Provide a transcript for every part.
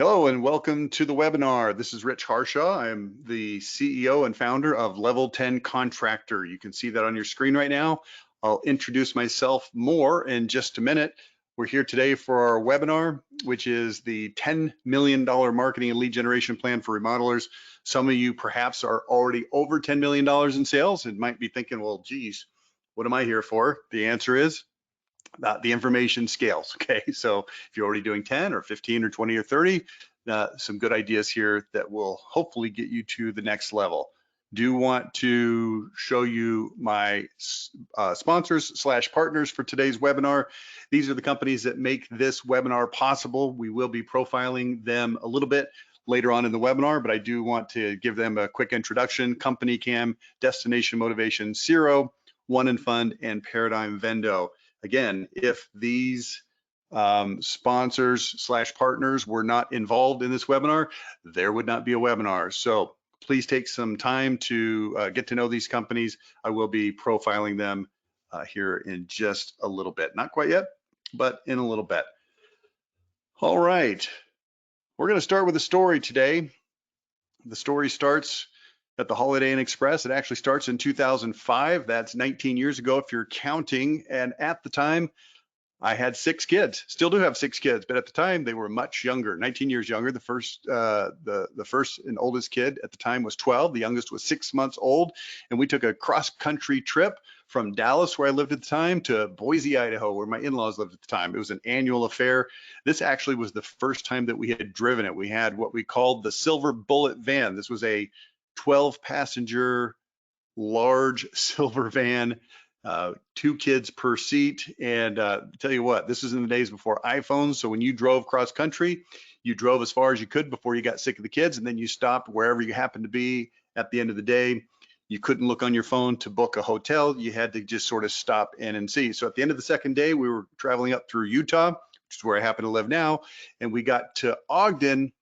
Hello and welcome to the webinar. This is Rich Harshaw. I'm the CEO and founder of Level 10 Contractor. You can see that on your screen right now. I'll introduce myself more in just a minute. We're here today for our webinar, which is the $10 million marketing and lead generation plan for remodelers. Some of you perhaps are already over $10 million in sales and might be thinking, well, geez, what am I here for? The answer is the information scales. Okay, so if you're already doing 10 or 15 or 20 or 30, some good ideas here that will hopefully get you to the next level. Do want to show you my sponsors / partners for today's webinar. These are the companies that make this webinar possible. We will be profiling them a little bit later on in the webinar, but I do want to give them a quick introduction. Company Cam, Destination Motivation, Zero, One and Fund, and Paradigm Vendo. Again, if these sponsors / partners were not involved in this webinar, there would not be a webinar. So please take some time to get to know these companies. I will be profiling them here in just a little bit. Not quite yet, but in a little bit. All right, we're going to start with a story today. The story starts at the Holiday Inn Express. It actually starts in 2005. That's 19 years ago if you're counting. And at the time, I had 6 kids. Still do have 6 kids, but at the time they were much younger, 19 years younger. The first and oldest kid at the time was 12. The youngest was 6 months old, and we took a cross-country trip from Dallas, where I lived at the time, to Boise, Idaho, where my in-laws lived at the time. It was an annual affair. This actually was the first time that we had driven it. We had what we called the Silver Bullet van. This was a 12-passenger large silver van. 2 kids per seat. And tell you what, this is in the days before iPhones. So when you drove cross country, you drove as far as you could before you got sick of the kids, and then you stopped wherever you happened to be at the end of the day. You couldn't look on your phone to book a hotel. You had to just sort of stop in and see. So at the end of the second day, we were traveling up through Utah, which is where I happen to live now, and we got to Ogden.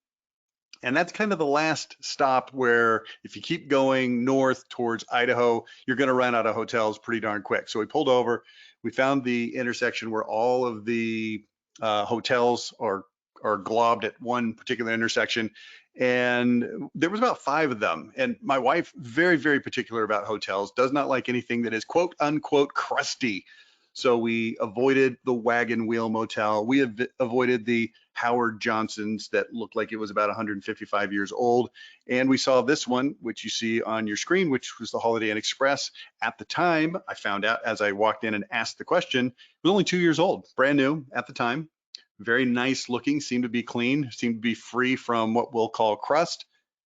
And that's kind of the last stop where if you keep going north towards Idaho, you're going to run out of hotels pretty darn quick. So we pulled over. We found the intersection where all of the hotels are globbed at one particular intersection. And there was about 5 of them. And my wife, very, very particular about hotels, does not like anything that is quote unquote crusty. So we avoided the Wagon Wheel Motel. We avoided the Howard Johnson's that looked like it was about 155 years old. And we saw this one, which you see on your screen, which was the Holiday Inn Express. At the time, I found out as I walked in and asked the question, it was only 2 years old, brand new at the time. Very nice looking, seemed to be clean, seemed to be free from what we'll call crust.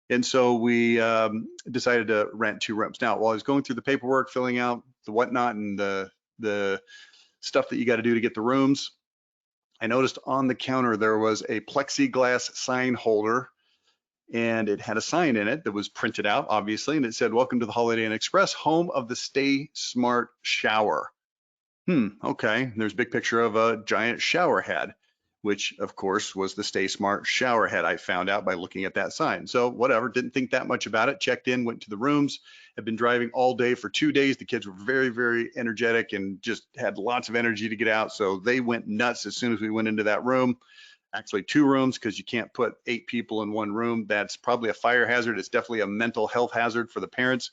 And so we decided to rent 2 rooms. Now, while I was going through the paperwork, filling out the whatnot and the stuff that you got to do to get the rooms, I noticed on the counter there was a plexiglass sign holder, and it had a sign in it that was printed out, obviously, and it said, "Welcome to the Holiday Inn Express, home of the Stay Smart shower." Okay, there's a big picture of a giant shower head, which of course was the Stay Smart shower head. I found out by looking at that sign. So whatever, didn't think that much about it, checked in, went to the rooms. Had been driving all day for 2 days. The kids were very, very energetic and just had lots of energy to get out. So they went nuts as soon as we went into that room. Actually 2 rooms, because you can't put 8 people in one room. That's probably a fire hazard. It's definitely a mental health hazard for the parents.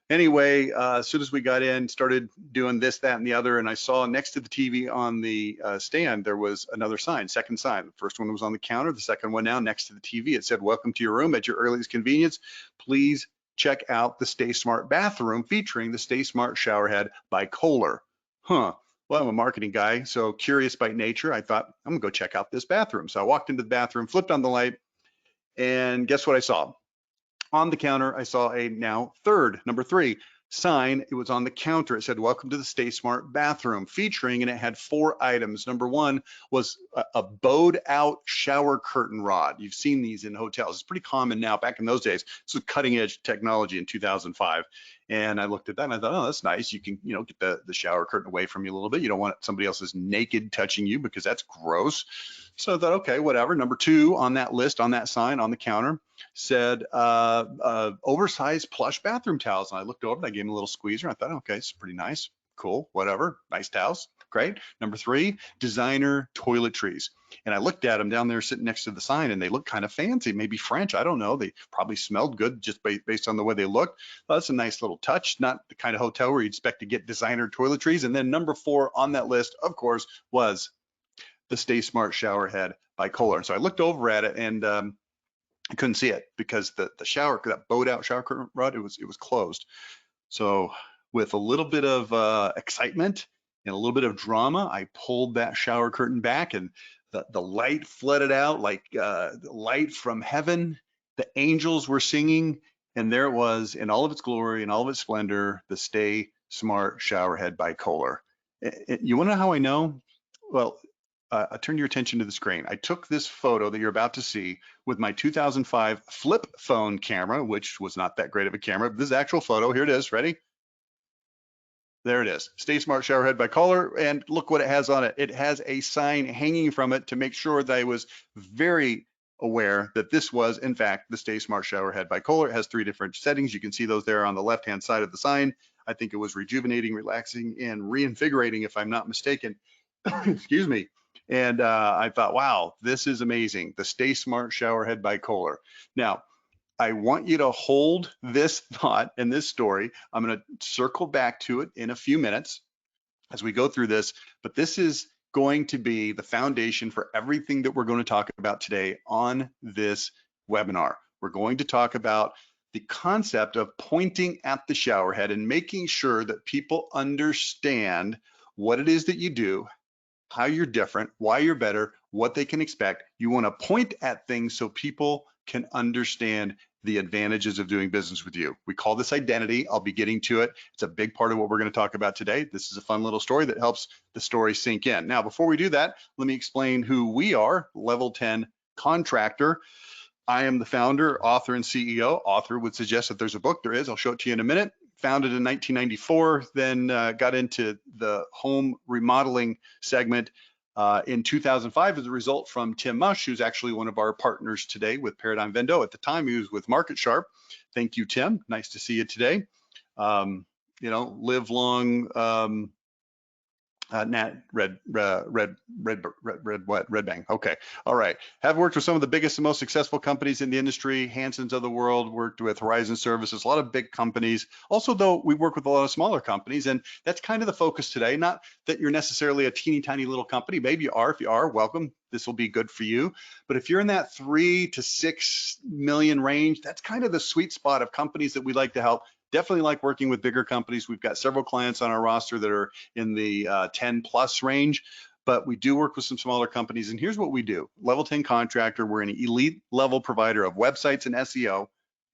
Anyway, as soon as we got in, started doing this, that, and the other, and I saw next to the TV on the stand, there was another sign, second sign. The first one was on the counter. The second one now next to the TV, it said, "Welcome to your room at your earliest convenience. Please check out the Stay Smart bathroom featuring the Stay Smart shower head by Kohler." Well, I'm a marketing guy, so curious by nature, I thought, I'm gonna go check out this bathroom. So I walked into the bathroom, flipped on the light, and guess what I saw? On the counter, I saw a now number 3 sign. It was on the counter. It said, "Welcome to the Stay Smart bathroom," featuring, and it had 4 items. Number 1 was a bowed out shower curtain rod. You've seen these in hotels. It's pretty common now. Back in those days, this was cutting edge technology in 2005. And I looked at that and I thought, oh, that's nice. You can, get the shower curtain away from you a little bit. You don't want somebody else's naked touching you because that's gross. So I thought, okay, whatever. Number 2 on that list, on that sign on the counter, said oversized plush bathroom towels. And I looked over and I gave him a little squeezer. I thought, okay, it's pretty nice, cool, whatever, nice towels. Great. Number 3, designer toiletries. And I looked at them down there sitting next to the sign, and they look kind of fancy, maybe French. I don't know. They probably smelled good just based on the way they looked. Well, that's a nice little touch, not the kind of hotel where you'd expect to get designer toiletries. And then number 4 on that list, of course, was the Stay Smart shower head by Kohler. And so I looked over at it, and I couldn't see it because the shower, that bowed out shower curtain rod, it was closed. So with a little bit of excitement and a little bit of drama, I pulled that shower curtain back, and the light flooded out like light from heaven. The angels were singing, and there it was in all of its glory and all of its splendor, the Stay Smart shower head by Kohler. You want to know how I know? Well, turn your attention to the screen. I took this photo that you're about to see with my 2005 flip phone camera, which was not that great of a camera. This is actual photo. Here it is. Ready? There it is. Stay Smart shower head by Kohler. And look what it has on it. It has a sign hanging from it to make sure that I was very aware that this was, in fact, the Stay Smart shower head by Kohler. It has 3 different settings. You can see those there on the left-hand side of the sign. I think it was rejuvenating, relaxing, and reinvigorating, if I'm not mistaken. Excuse me. And I thought, wow, this is amazing. The Stay Smart shower head by Kohler. Now, I want you to hold this thought and this story. I'm going to circle back to it in a few minutes as we go through this, but this is going to be the foundation for everything that we're going to talk about today on this webinar. We're going to talk about the concept of pointing at the shower head and making sure that people understand what it is that you do, how you're different, why you're better, what they can expect. You want to point at things so people can understand the advantages of doing business with you. We call this identity. I'll be getting to it. It's a big part of what we're going to talk about today. This is a fun little story that helps the story sink in. Now, before we do that, let me explain who we are, Level 10 Contractor. I am the founder, author, and CEO. Author would suggest that there's a book. There is. I'll show it to you in a minute. Founded in 1994, then got into the home remodeling segment in 2005 as a result from Tim Mush, who's actually one of our partners today with Paradigm Vendo. At the time, he was with Market Sharp. Thank you, Tim. Nice to see you today. Live long. Red bang. Okay. All right. Have worked with some of the biggest and most successful companies in the industry, Hanson's of the world, worked with Horizon Services, a lot of big companies. Also, though, we work with a lot of smaller companies, and that's kind of the focus today. Not that you're necessarily a teeny tiny little company. Maybe you are. If you are, welcome. This will be good for you. But if you're in that 3 to 6 million range, that's kind of the sweet spot of companies that we like to help. Definitely like working with bigger companies. We've got several clients on our roster that are in the 10 plus range, but we do work with some smaller companies. And here's what we do. Level 10 Contractor, we're an elite level provider of websites and SEO.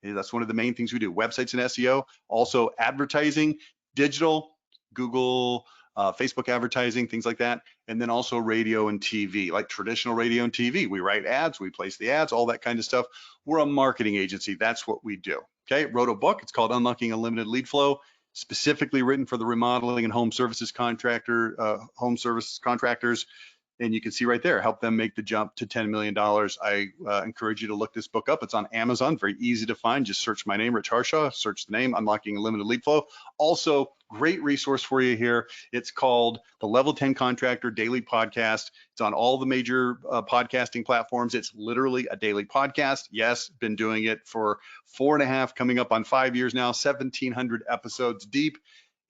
That's one of the main things we do, websites and SEO. Also advertising, digital, Google, Facebook advertising, things like that. And then also radio and TV, like traditional radio and TV. We write ads, we place the ads, all that kind of stuff. We're a marketing agency. That's what we do. Okay, wrote a book. It's called Unlocking Unlimited Lead Flow, specifically written for the remodeling and home services contractors. And you can see right there, help them make the jump to $10 million. I encourage you to look this book up. It's on Amazon, very easy to find. Just search my name, Rich Harshaw, search the name, Unlocking Unlimited Lead Flow. Also, great resource for you here. It's called the Level 10 Contractor Daily Podcast. It's on all the major podcasting platforms. It's literally a daily podcast. Yes, been doing it for 4.5, coming up on 5 years now, 1,700 episodes deep.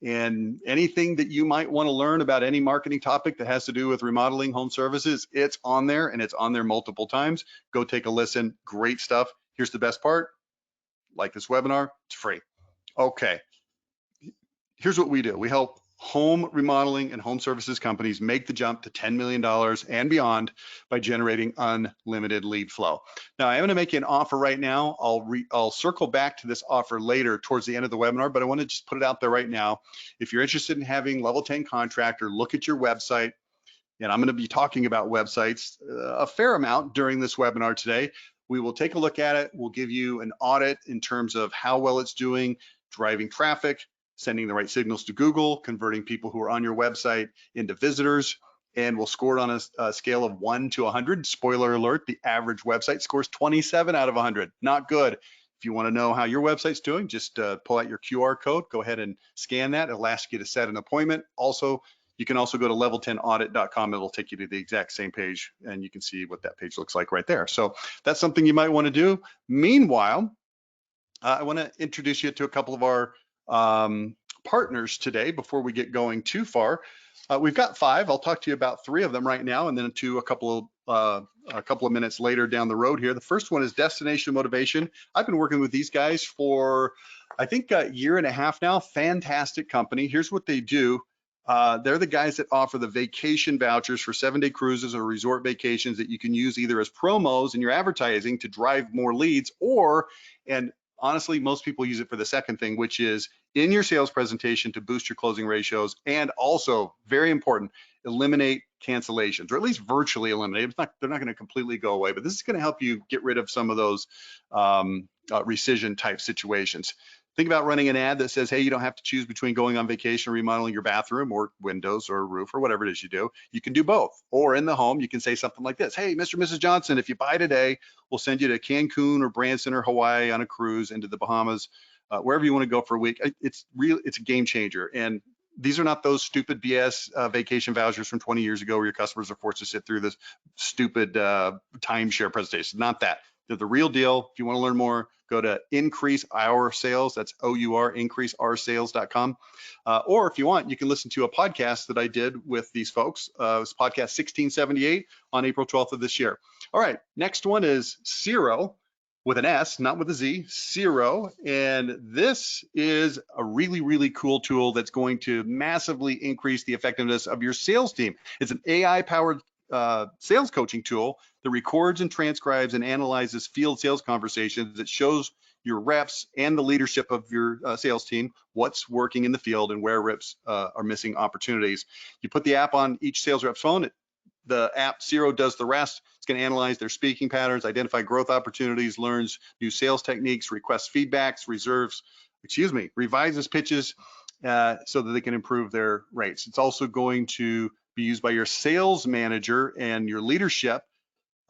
And anything that you might want to learn about any marketing topic that has to do with remodeling home services, it's on there, and it's on there multiple times. Go take a listen. Great stuff. Here's the best part. Like this webinar, it's free. Okay. Here's what we do. We help home remodeling and home services companies make the jump to $10 million and beyond by generating unlimited lead flow. Now, I'm going to make you an offer right now. I'll circle back to this offer later towards the end of the webinar, but I want to just put it out there right now. If you're interested in having Level 10 Contractor look at your website, and I'm going to be talking about websites a fair amount during this webinar today, we will take a look at it. We'll give you an audit in terms of how well it's doing, driving traffic, sending the right signals to Google, converting people who are on your website into visitors, and we'll score it on a scale of 1 to 100. Spoiler alert, the average website scores 27 out of 100. Not good. If you want to know how your website's doing, just pull out your QR code, go ahead and scan that. It'll ask you to set an appointment. Also, You can also go to level10audit.com. It'll take you to the exact same page, and you can see what that page looks like right there. So that's something you might want to do. Meanwhile, I want to introduce you to a couple of our partners today before we get going too far. We've got 5. I'll talk to you about 3 of them right now, and then a couple of minutes later down the road here. The first one is Destination Motivation. I've been working with these guys for, I think, a year and a half now. Fantastic company. Here's what they do. They're the guys that offer the vacation vouchers for 7-day cruises or resort vacations that you can use either as promos in your advertising to drive more leads, and honestly, most people use it for the second thing, which is in your sales presentation to boost your closing ratios, and also, very important, eliminate cancellations, or at least virtually eliminate. They're not going to completely go away, but this is going to help you get rid of some of those rescission type situations. Think about running an ad that says, hey, you don't have to choose between going on vacation or remodeling your bathroom or windows or roof or whatever it is you do. You can do both. Or in the home, you can say something like this. Hey, Mr. and Mrs. Johnson, if you buy today, we'll send you to Cancun or Branson or Hawaii on a cruise into the Bahamas, wherever you want to go for a week. It's a game changer. And these are not those stupid BS vacation vouchers from 20 years ago where your customers are forced to sit through this stupid timeshare presentation. Not that. They're the real deal. If you want to learn more, go to Increase Our Sales. That's OUR, increaseoursales.com. Or if you want, you can listen to a podcast that I did with these folks. It was podcast 1678 on April 12th of this year. All right, next one is Zero, with an S, not with a Z, Zero. And this is a really, really cool tool that's going to massively increase the effectiveness of your sales team. It's an AI-powered sales coaching tool that records and transcribes and analyzes field sales conversations. That shows your reps and the leadership of your sales team what's working in the field and where reps are missing opportunities. You put the app on each sales rep's phone. The app Zero does the rest. It's going to analyze their speaking patterns, identify growth opportunities, learns new sales techniques, requests feedbacks, revises pitches so that they can improve their rates. It's also going to be used by your sales manager and your leadership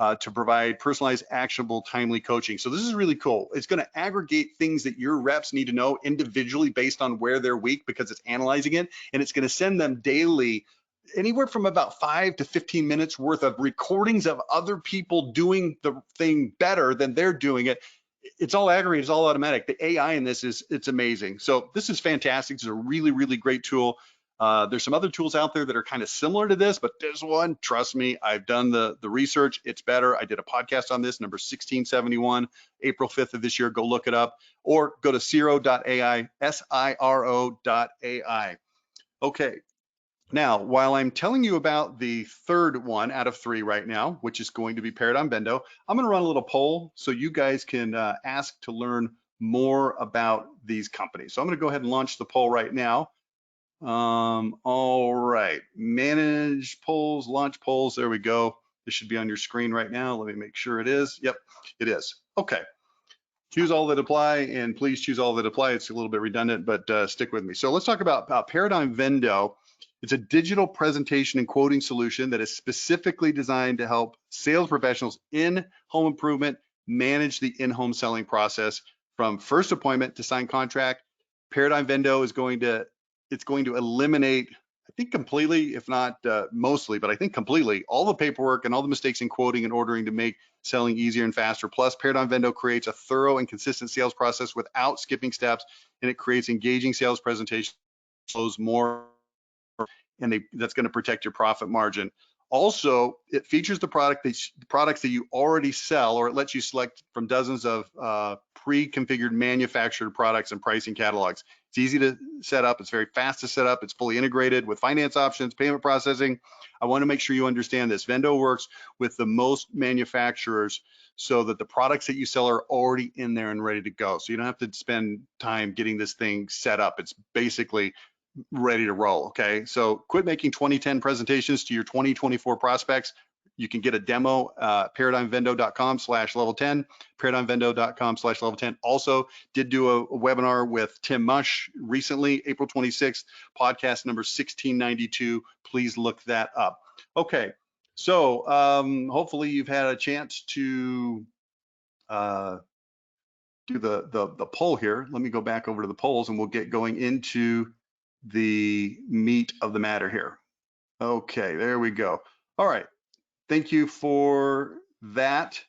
to provide personalized, actionable, timely coaching. So this is really cool. It's going to aggregate things that your reps need to know individually based on where they're weak, because it's analyzing it, and it's going to send them daily anywhere from about 5 to 15 minutes worth of recordings of other people doing the thing better than they're doing it. It's all aggregated, it's all automatic. The AI in this it's amazing. So this is fantastic. It's a really, really great tool. There's some other tools out there that are kind of similar to this, but this one, trust me, I've done the research. It's better. I did a podcast on this, number 1671, April 5th of this year. Go look it up, or go to Siro.ai, SIRO.ai. Okay. Now, while I'm telling you about the third one out of 3 right now, which is going to be Paradigm Vendo, I'm going to run a little poll so you guys can ask to learn more about these companies. So I'm going to go ahead and launch the poll right now. All right, manage polls, launch polls. There we go. This should be on your screen right now. Let me make sure it is. Yep, it is. Okay. Choose all that apply, and please choose all that apply. It's a little bit redundant, but stick with me. So let's talk about Paradigm Vendo. It's a digital presentation and quoting solution that is specifically designed to help sales professionals in home improvement manage the in-home selling process from first appointment to sign contract. Paradigm Vendo is going to eliminate, I think completely, if not mostly, but I think completely, all the paperwork and all the mistakes in quoting and ordering to make selling easier and faster. Plus, Paradigm Vendo creates a thorough and consistent sales process without skipping steps, and it creates engaging sales presentations, close more, and that's going to protect your profit margin. Also, it features the products that you already sell, or it lets you select from dozens of pre-configured manufactured products and pricing catalogs. It's easy to set up. It's very fast to set up. It's fully integrated with finance options, payment processing. I want to make sure you understand this. Vendo works with the most manufacturers so that the products that you sell are already in there and ready to go. So you don't have to spend time getting this thing set up. It's basically ready to roll. Okay, so quit making 2010 presentations to your 2024 prospects. You can get a demo, paradigmvendo.com/level10, paradigmvendo.com/level10. Also did do a webinar with Tim Mush recently, April 26th, podcast number 1692. Please look that up. Okay, so hopefully you've had a chance to do the poll here. Let me go back over to the polls and we'll get going into the meat of the matter here. Okay, there we go. All right. Thank you for that.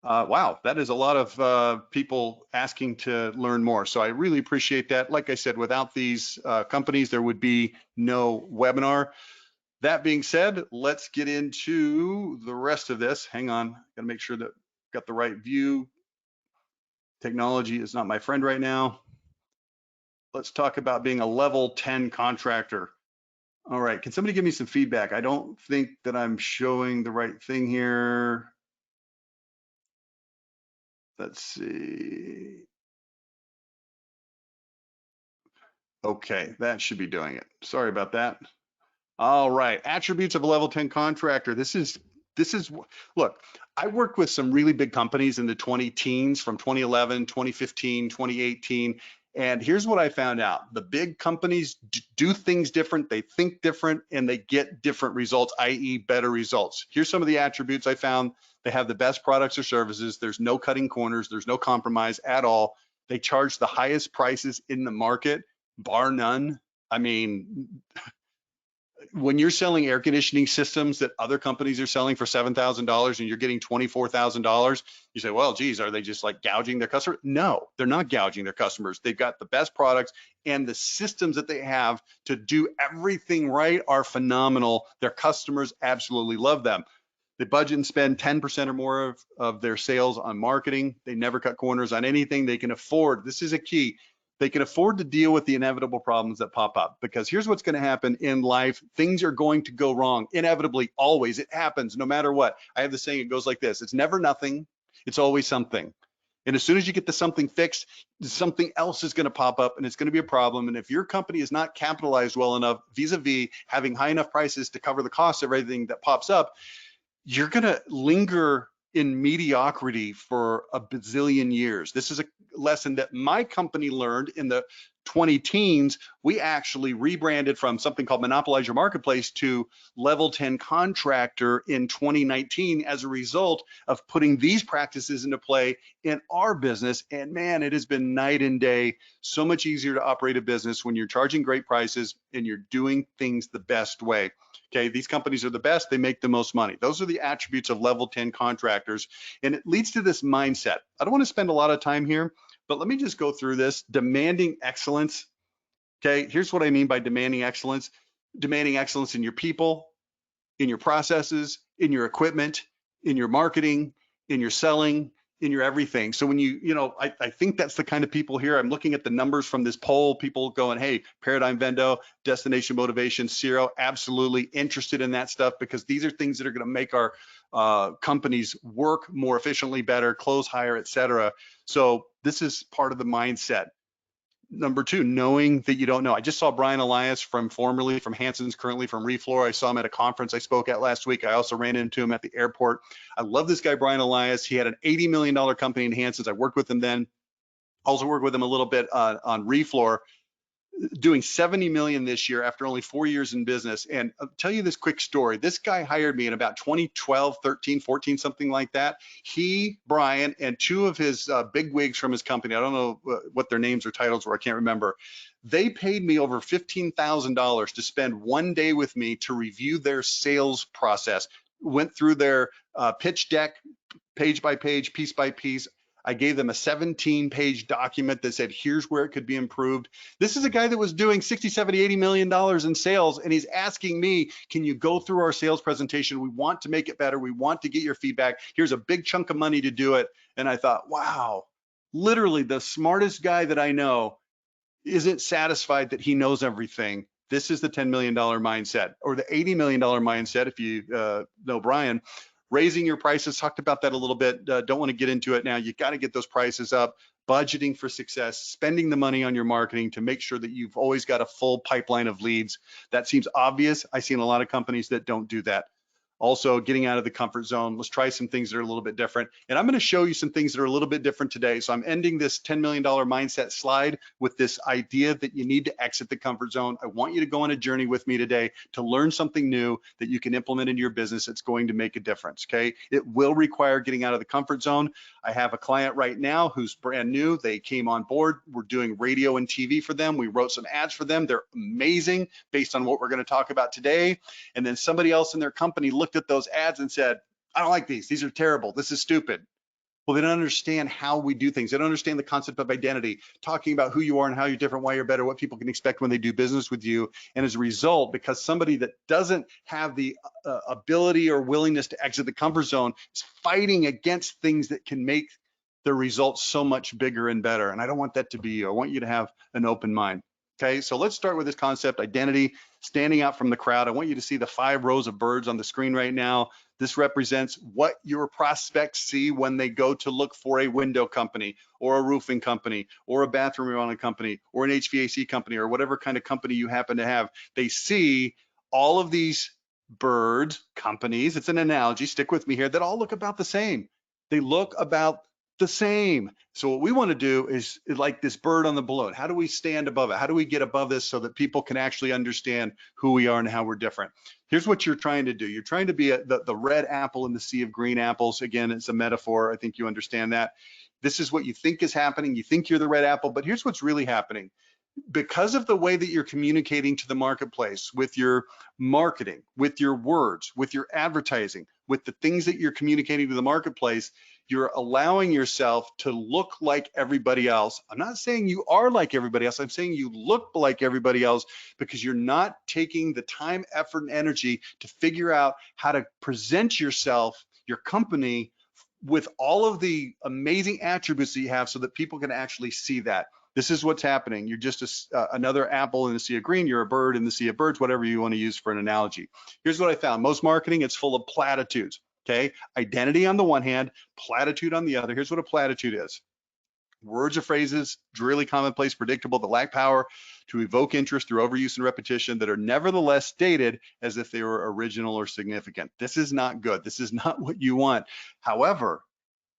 Wow, that is a lot of people asking to learn more. So I really appreciate that. Like I said, without these companies, there would be no webinar. That being said, let's get into the rest of this. Hang on, gotta make sure that I've got the right view. Technology is not my friend right now. Let's talk about being a level 10 contractor. All right, can somebody give me some feedback? I don't think that I'm showing the right thing here. Let's see. Okay, that should be doing it. Sorry about that. All right, attributes of a level 10 contractor. This is look, I worked with some really big companies in the 20 teens from 2011, 2015, 2018. And here's what I found out. The big companies do things different, they think different, and they get different results, i.e. better results. Here's some of the attributes I found. They have the best products or services. There's no cutting corners. There's no compromise at all. They charge the highest prices in the market, bar none. I mean, when you're selling air conditioning systems that other companies are selling for $7,000 and you're getting $24,000, you say, well, geez, are they just like gouging their customers? No, they're not gouging their customers. They've got the best products, and the systems that they have to do everything right are phenomenal. Their customers absolutely love them. They budget and spend 10% or more of their sales on marketing. They never cut corners on anything. They can afford, this is a key, they can afford to deal with the inevitable problems that pop up, because here's what's going to happen in life. Things are going to go wrong inevitably, always. It happens no matter what. I have the saying, it goes like this: it's never nothing, it's always something. And as soon as you get the something fixed, something else is going to pop up and it's going to be a problem. And if your company is not capitalized well enough vis-a-vis having high enough prices to cover the cost of everything that pops up, you're going to linger in mediocrity for a bazillion years. This is a lesson that my company learned in the 20 teens. We actually rebranded from something called Monopolize Your Marketplace to Level 10 Contractor in 2019 as a result of putting these practices into play in our business. And man, it has been night and day. So much easier to operate a business when you're charging great prices and you're doing things the best way. Okay, these companies are the best, they make the most money. Those are the attributes of level 10 contractors. And it leads to this mindset. I don't want to spend a lot of time here, but let me just go through this. Demanding excellence. Okay, here's what I mean by demanding excellence. Demanding excellence in your people, in your processes, in your equipment, in your marketing, in your selling, in your everything. So when I think that's the kind of people here. I'm looking at the numbers from this poll, people going, hey, Paradigm Vendo, Destination Motivation, Zero, absolutely interested in that stuff, because these are things that are going to make our companies work more efficiently, better, close higher, et cetera. So this is part of the mindset. Number two, knowing that you don't know. I just saw Brian Elias formerly from Hanson's, currently from Refloor. I saw him at a conference I spoke at last week. I also ran into him at the airport. I love this guy, Brian Elias. He had an $80 million company in Hanson's. I worked with him then. Also worked with him a little bit on Refloor, doing 70 million this year after only 4 years in business. And I'll tell you this quick story. This guy hired me in about 2012, 13, 14, something like that. He, Brian, and two of his big wigs from his company, I don't know what their names or titles were, I can't remember. They paid me over $15,000 to spend one day with me to review their sales process. Went through their pitch deck, page by page, piece by piece. I gave them a 17-page document that said, here's where it could be improved. This is a guy that was doing 60, 70, $80 million in sales, and he's asking me, can you go through our sales presentation? We want to make it better. We want to get your feedback. Here's a big chunk of money to do it. And I thought, wow, literally the smartest guy that I know isn't satisfied that he knows everything. This is the $10 million mindset, or the $80 million mindset, if you know Brian. Raising your prices, talked about that a little bit. Don't want to get into it now. You got to get those prices up. Budgeting for success, spending the money on your marketing to make sure that you've always got a full pipeline of leads. That seems obvious. I've seen a lot of companies that don't do that. Also, getting out of the comfort zone. Let's try some things that are a little bit different. And I'm going to show you some things that are a little bit different today. So I'm ending this $10 million mindset slide with this idea that you need to exit the comfort zone. I want you to go on a journey with me today to learn something new that you can implement in your business that's going to make a difference, okay? It will require getting out of the comfort zone. I have a client right now who's brand new. They came on board. We're doing radio and TV for them. We wrote some ads for them. They're amazing based on what we're going to talk about today. And then somebody else in their company looked at those ads and said, I don't like these. These are terrible. This is stupid. Well, they don't understand how we do things. They don't understand the concept of identity, talking about who you are and how you're different, why you're better, what people can expect when they do business with you. And as a result, because somebody that doesn't have the ability or willingness to exit the comfort zone is fighting against things that can make their results so much bigger and better. And I don't want that to be you. I want you to have an open mind. Okay, so let's start with this concept, identity, standing out from the crowd. I want you to see the 5 rows of birds on the screen right now. This represents what your prospects see when they go to look for a window company or a roofing company or a bathroom remodeling company or an HVAC company or whatever kind of company you happen to have. They see all of these birds, companies, it's an analogy, stick with me here, that all look about the same. They look about the same. So what we want to do is like this bird on the balloon. How do we stand above it? How do we get above this so that people can actually understand who we are and how we're different? Here's what you're trying to do. You're trying to be the red apple in the sea of green apples. Again, it's a metaphor. I think you understand that. This is what you think is happening. You think you're the red apple, but here's what's really happening. Because of the way that you're communicating to the marketplace with your marketing, with your words, with your advertising, with the things that you're communicating to the marketplace, you're allowing yourself to look like everybody else. I'm not saying you are like everybody else. I'm saying you look like everybody else because you're not taking the time, effort, and energy to figure out how to present yourself, your company, with all of the amazing attributes that you have so that people can actually see that. This is what's happening. You're just another apple in the sea of green. You're a bird in the sea of birds, whatever you want to use for an analogy. Here's what I found. Most marketing, it's full of platitudes, okay? Identity on the one hand, platitude on the other. Here's what a platitude is. Words or phrases, drearily commonplace, predictable, that lack power to evoke interest through overuse and repetition, that are nevertheless stated as if they were original or significant. This is not good. This is not what you want. However,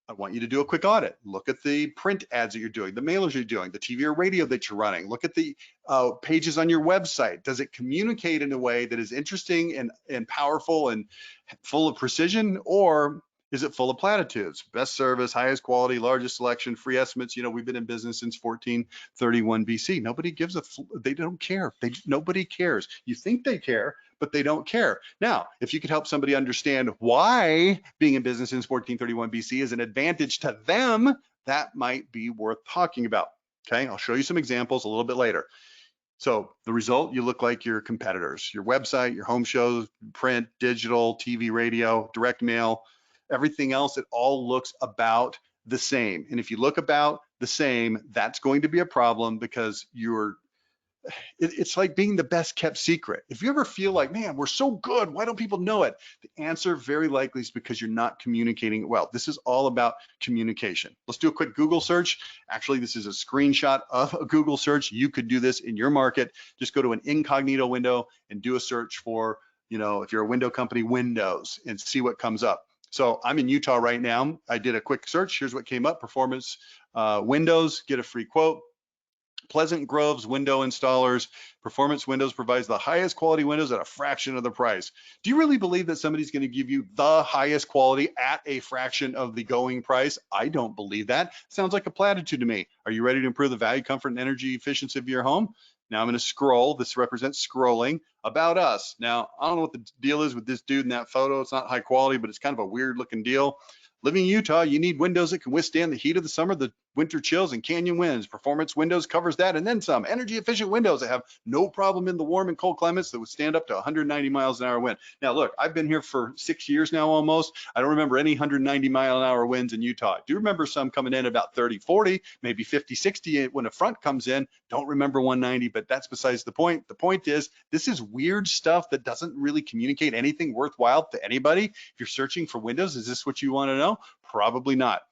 I want you to do a quick audit. Look at the print ads that you're doing, the mailers you're doing, the TV or radio that you're running. Look at the pages on your website. Does it communicate in a way that is interesting and powerful and full of precision, or is it full of platitudes? Best service, highest quality, largest selection, free estimates. You know, we've been in business since 1431 BC. Nobody gives a, they don't care. Nobody cares. You think they care, but they don't care. Now, if you could help somebody understand why being in business since 1431 BC is an advantage to them, that might be worth talking about. Okay, I'll show you some examples a little bit later. So the result, you look like your competitors, your website, your home shows, print, digital, TV, radio, direct mail, everything else, it all looks about the same. And if you look about the same, that's going to be a problem because it's like being the best kept secret. If you ever feel like, man, we're so good, why don't people know it? The answer very likely is because you're not communicating it well. This is all about communication. Let's do a quick Google search. Actually, this is a screenshot of a Google search. You could do this in your market. Just go to an incognito window and do a search for, you know, if you're a window company, windows, and see what comes up. So I'm in Utah right now. I did a quick search. Here's what came up: performance windows, get a free quote. Pleasant Grove's window installers. Performance Windows provides the highest quality windows at a fraction of the price. Do you really believe that somebody's going to give you the highest quality at a fraction of the going price? I don't believe that. Sounds like a platitude to me. Are you ready to improve the value, comfort, and energy efficiency of your home? Now I'm going to scroll. This represents scrolling. About us. Now, I don't know what the deal is with this dude in that photo. It's not high quality, but it's kind of a weird looking deal. Living in Utah, you need windows that can withstand the heat of the summer, the winter chills, and canyon winds. Performance Windows covers that and then some. Energy efficient windows that have no problem in the warm and cold climates that would stand up to 190 miles an hour wind. Now, look, I've been here for 6 years now almost. I don't remember any 190 mile an hour winds in Utah. I do remember some coming in about 30, 40, maybe 50, 60 when a front comes in. Don't remember 190, but that's besides the point. The point is, this is weird stuff that doesn't really communicate anything worthwhile to anybody. If you're searching for windows, is this what you want to know? Probably not.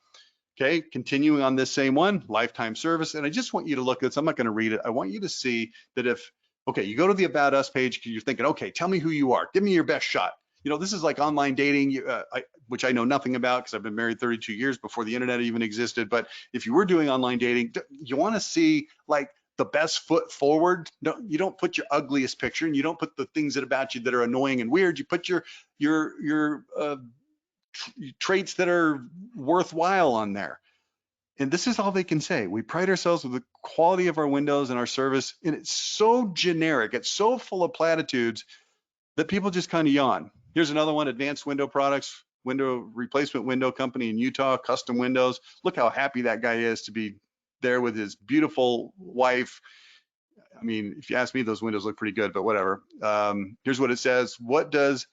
Okay, continuing on this same one, lifetime service. And I just want you to look at this. I'm not going to read it. I want you to see that if, okay, you go to the About Us page, you're thinking, okay, tell me who you are. Give me your best shot. this is like online dating, which I know nothing about because I've been married 32 years before the internet even existed. But if you were doing online dating, you want to see like the best foot forward. No, you don't put your ugliest picture, and you don't put the things about you that are annoying and weird. You put your traits that are worthwhile on there. And this is all they can say. We pride ourselves with the quality of our windows and our service, and it's so generic, it's so full of platitudes that people just kind of yawn. Here's another one, Advanced Window Products, window replacement window company in Utah, custom windows. Look how happy that guy is to be there with his beautiful wife. I mean, if you ask me, those windows look pretty good, but whatever. Here's what it says. What does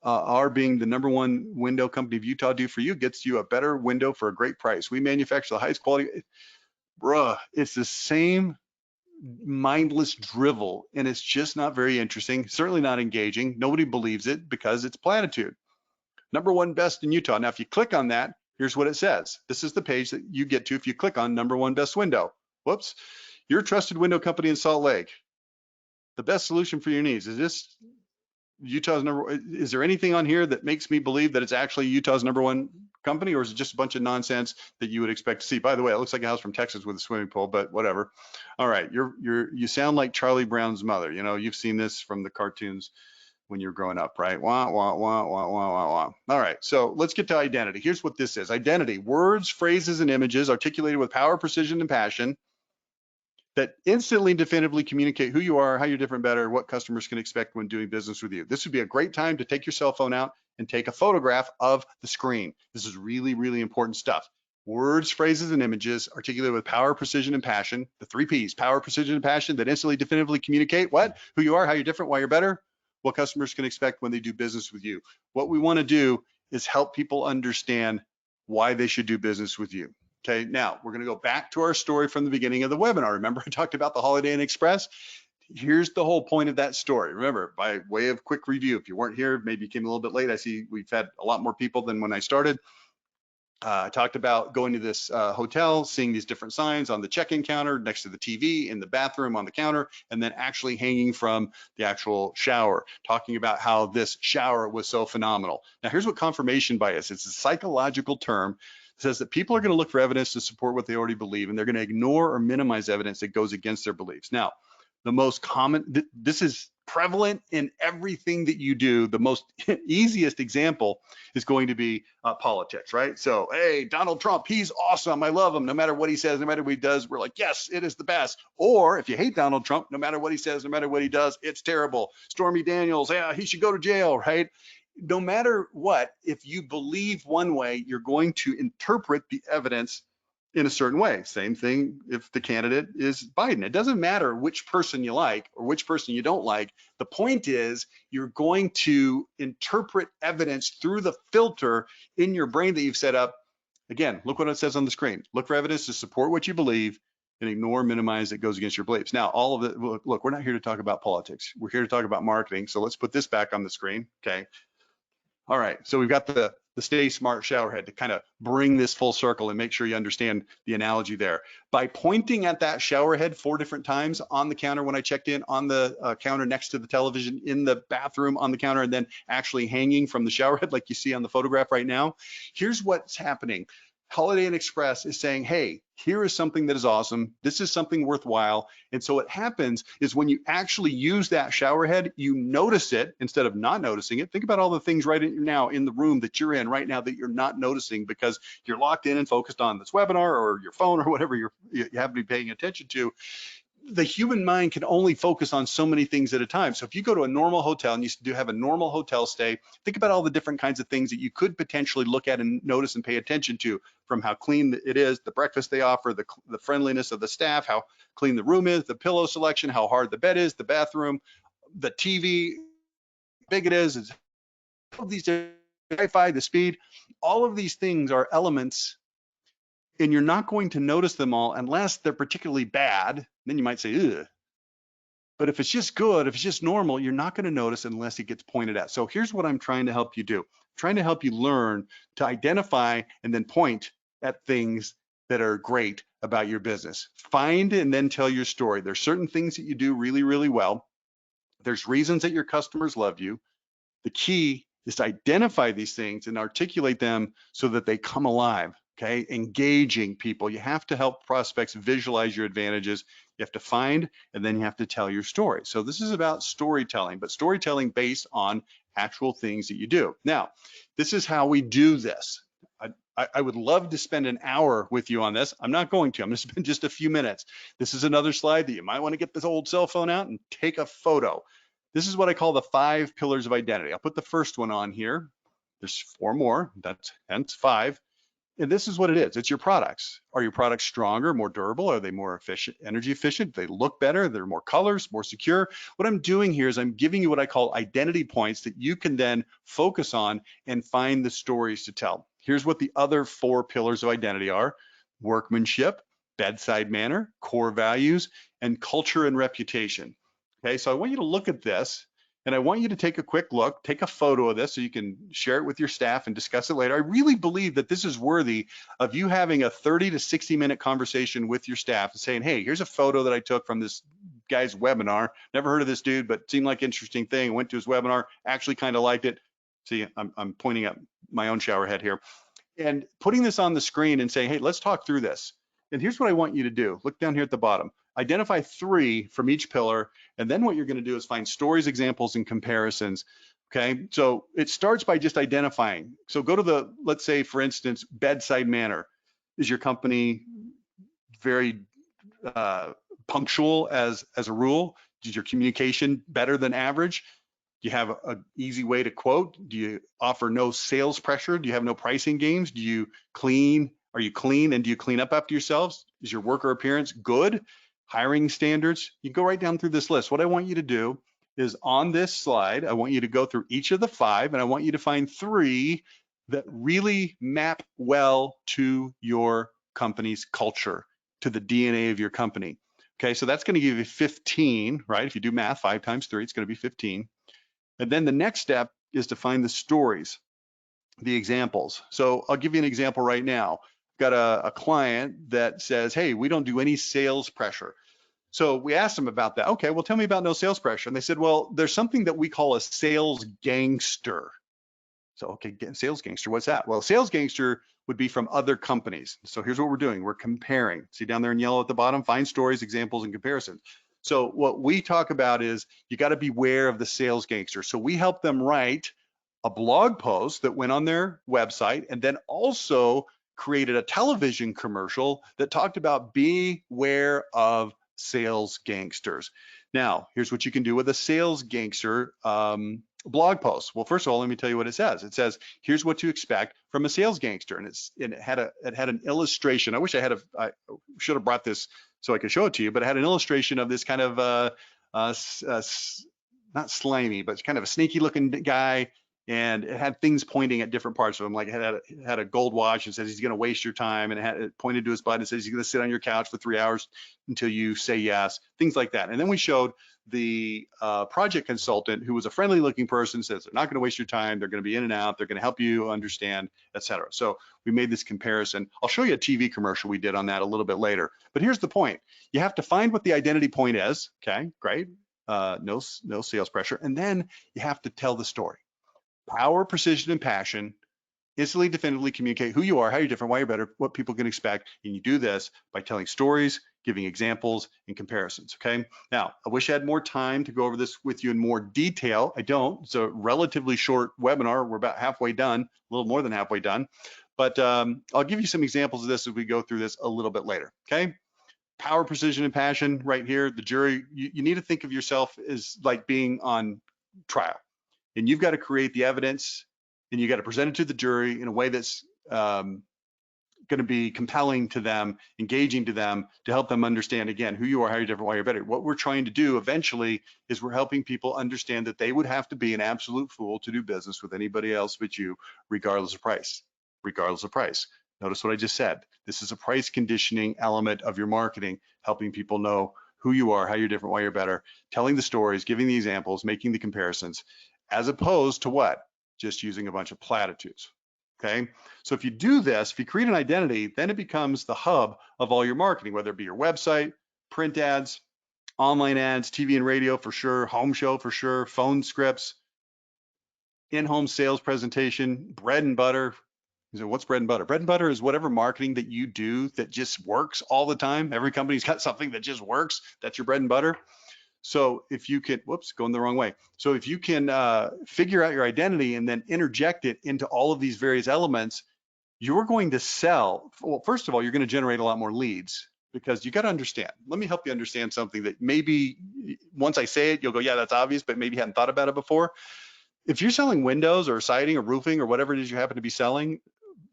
our being the #1 window company of Utah do for you? Gets you a better window for a great price. We manufacture the highest quality. Bruh, it's the same mindless drivel, and it's just not very interesting, certainly not engaging. Nobody believes it because it's platitude. #1 best in Utah. Now, if you click on that, here's what it says. This is the page that you get to if you click on #1 best window. Whoops. Your trusted window company in Salt Lake. The best solution for your needs. Is this Utah's is there anything on here that makes me believe that it's actually Utah's #1 company, or is it just a bunch of nonsense that you would expect to see? By the way, it looks like a house from Texas with a swimming pool, but whatever. All right, you sound like Charlie Brown's mother. You've seen this from the cartoons when you're growing up, right? Wah, wah, wah, wah, wah, wah, wah. All right, so let's get to identity. Here's what this is. Identity, words, phrases, and images articulated with power, precision, and passion that instantly and definitively communicate who you are, how you're different, better, what customers can expect when doing business with you. This would be a great time to take your cell phone out and take a photograph of the screen. This is really, really important stuff. Words, phrases, and images articulated with power, precision, and passion. The 3 Ps, power, precision, and passion that instantly, definitively communicate what? Who you are, how you're different, why you're better, what customers can expect when they do business with you. What we want to do is help people understand why they should do business with you. Okay, now we're going to go back to our story from the beginning of the webinar. Remember, I talked about the Holiday Inn Express? Here's the whole point of that story. Remember, by way of quick review, if you weren't here, maybe you came a little bit late. I see we've had a lot more people than when I started. I talked about going to this hotel, seeing these different signs on the check-in counter, next to the TV, in the bathroom, on the counter, and then actually hanging from the actual shower, talking about how this shower was so phenomenal. Now, here's what confirmation bias is. It's a psychological term. It says that people are going to look for evidence to support what they already believe, and they're going to ignore or minimize evidence that goes against their beliefs. Now, the most common, this is prevalent in everything that you do. The most easiest example is going to be politics, right? So, hey, Donald Trump, he's awesome. I love him. No matter what he says, no matter what he does, we're like, yes, it is the best. Or if you hate Donald Trump, no matter what he says, no matter what he does, it's terrible. Stormy Daniels, yeah, he should go to jail, right? No matter what, if you believe one way, you're going to interpret the evidence in a certain way. Same thing if the candidate is Biden. It doesn't matter which person you like or which person you don't like. The point is you're going to interpret evidence through the filter in your brain that you've set up. Again, look what it says on the screen. Look for evidence to support what you believe and ignore, minimize that goes against your beliefs. Now, all of it, look, we're not here to talk about politics. We're here to talk about marketing. So let's put this back on the screen, okay? All right, so we've got the Stay Smart showerhead to kind of bring this full circle and make sure you understand the analogy there. By pointing at that showerhead 4 different times on the counter when I checked in, on the counter next to the television, in the bathroom on the counter, and then actually hanging from the showerhead like you see on the photograph right now, here's what's happening. Holiday Inn Express is saying, hey, here is something that is awesome. This is something worthwhile. And so what happens is when you actually use that shower head, you notice it instead of not noticing it. Think about all the things right now in the room that you're in right now that you're not noticing because you're locked in and focused on this webinar or your phone or whatever you happen to be paying attention to. The human mind can only focus on so many things at a time. So if you go to a normal hotel and you do have a normal hotel stay, think about all the different kinds of things that you could potentially look at and notice and pay attention to, from how clean it is, the breakfast they offer, the friendliness of the staff, how clean the room is, the pillow selection, how hard the bed is, the bathroom, the TV, how big it is, all of these Wi-Fi, the speed, all of these things are elements, and you're not going to notice them all unless they're particularly bad. Then you might say, ugh. But if it's just good, if it's just normal, you're not going to notice unless it gets pointed at. So here's what I'm trying to help you do. I'm trying to help you learn to identify and then point at things that are great about your business. Find and then tell your story. There's certain things that you do really, really well. There's reasons that your customers love you. The key is to identify these things and articulate them so that they come alive. Okay, engaging people. You have to help prospects visualize your advantages. You have to find, and then you have to tell your story. So this is about storytelling, but storytelling based on actual things that you do. Now, this is how we do this. I would love to spend an hour with you on this. I'm not going to. I'm going to spend just a few minutes. This is another slide that you might want to get this old cell phone out and take a photo. This is what I call the 5 pillars of identity. I'll put the first one on here. There's 4 more. That's hence 5. And this is what it is. It's your products. Are your products stronger, more durable? Are they more efficient, energy efficient? They look better. They're more colors, more secure. What I'm doing here is I'm giving you what I call identity points that you can then focus on and find the stories to tell. Here's what the other 4 pillars of identity are: workmanship, bedside manner, core values, and culture and reputation. Okay, so I want you to look at this, and I want you to take a quick look, take a photo of this so you can share it with your staff and discuss it later. I really believe that this is worthy of you having a 30 to 60 minute conversation with your staff and saying, hey, here's a photo that I took from this guy's webinar. Never heard of this dude, but seemed like an interesting thing. Went to his webinar, actually kind of liked it. See, I'm pointing at my own shower head here. And putting this on the screen and saying, hey, let's talk through this. And here's what I want you to do. Look down here at the bottom. Identify 3 from each pillar. And then what you're going to do is find stories, examples, and comparisons. Okay, so it starts by just identifying. So go to the, let's say, for instance, bedside manner. Is your company very punctual as a rule? Is your communication better than average? Do you have an easy way to quote? Do you offer no sales pressure? Do you have no pricing games? Do you clean? Are you clean, and do you clean up after yourselves? Is your worker appearance good? Hiring standards? You go right down through this list. What I want you to do is on this slide, I want you to go through each of the 5, and I want you to find 3 that really map well to your company's culture, to the DNA of your company. Okay, so that's going to give you 15, right? If you do math, 5 times 3, it's going to be 15. And then the next step is to find the stories, the examples. So I'll give you an example right now. I've got a client that says, hey, we don't do any sales pressure. So we asked them about that. Okay, well, tell me about no sales pressure. And they said, well, there's something that we call a sales gangster. So, okay, sales gangster, what's that? Well, sales gangster would be from other companies. So here's what we're doing. We're comparing. See down there in yellow at the bottom, find stories, examples, and comparisons. So what we talk about is you got to beware of the sales gangster. So we help them write a blog post that went on their website and then also created a television commercial that talked about beware of sales gangsters. Now, here's what you can do with a sales gangster blog post. Well, first of all, let me tell you what it says. It says, here's what to expect from a sales gangster. And it had an illustration. I should have brought this so I could show it to you, but it had an illustration of this kind of not slimy, but kind of a sneaky looking guy. And it had things pointing at different parts of him. Like it had a gold watch and says he's going to waste your time. And it pointed to his butt and says he's going to sit on your couch for 3 hours until you say yes, things like that. And then we showed the project consultant, who was a friendly looking person, says they're not going to waste your time. They're going to be in and out. They're going to help you understand, etc. So we made this comparison. I'll show you a TV commercial we did on that a little bit later. But here's the point. You have to find what the identity point is. Okay, great. No sales pressure. And then you have to tell the story. Power, precision, and passion. Instantly, definitively communicate who you are, how you're different, why you're better, what people can expect. And you do this by telling stories, giving examples and comparisons, okay? Now, I wish I had more time to go over this with you in more detail. I don't. It's a relatively short webinar. We're about halfway done, a little more than halfway done. But I'll give you some examples of this as we go through this a little bit later, okay? Power, precision, and passion right here. The jury, you need to think of yourself as like being on trial. And you've got to create the evidence and you got to present it to the jury in a way that's going to be compelling to them, engaging to them, to help them understand, again, who you are, how you're different, why you're better. What we're trying to do eventually is we're helping people understand that they would have to be an absolute fool to do business with anybody else but you, regardless of price, regardless of price. Notice what I just said. This is a price conditioning element of your marketing, helping people know who you are, how you're different, why you're better, telling the stories, giving the examples, making the comparisons, as opposed to what? Just using a bunch of platitudes, okay? So if you do this, if you create an identity, then it becomes the hub of all your marketing, whether it be your website, print ads, online ads, TV and radio for sure, home show for sure, phone scripts, in-home sales presentation, bread and butter. You say, what's bread and butter? Bread and butter is whatever marketing that you do that just works all the time. Every company's got something that just works. That's your bread and butter. So if you can, whoops, going the wrong way. So if you can figure out your identity and then interject it into all of these various elements, you're going to sell. Well, first of all, you're going to generate a lot more leads, because you got to understand. Let me help you understand something that maybe once I say it, you'll go, yeah, that's obvious, but maybe you hadn't thought about it before. If you're selling windows or siding or roofing or whatever it is you happen to be selling,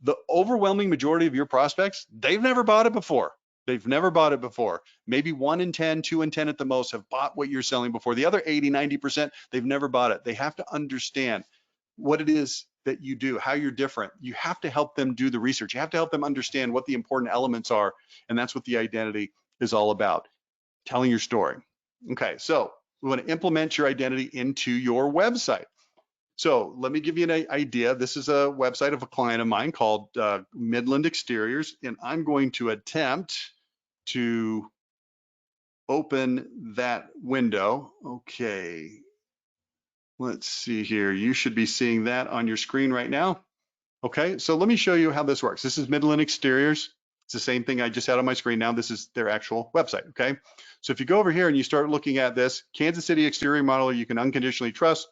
the overwhelming majority of your prospects, they've never bought it before. They've never bought it before. Maybe 1 in 10, 2 in 10 at the most have bought what you're selling before. The other 80, 90%, they've never bought it. They have to understand what it is that you do, how you're different. You have to help them do the research. You have to help them understand what the important elements are. And that's what the identity is all about, telling your story. Okay, so we want to implement your identity into your website. So let me give you an idea. This is a website of a client of mine called Midland Exteriors, and I'm going to attempt to open that window. Okay, let's see here. You should be seeing that on your screen right now. Okay, so let me show you how this works. This is Midland Exteriors. It's the same thing I just had on my screen. Now this is their actual website, okay? So if you go over here and you start looking at this, Kansas City exterior modeler you can unconditionally trust,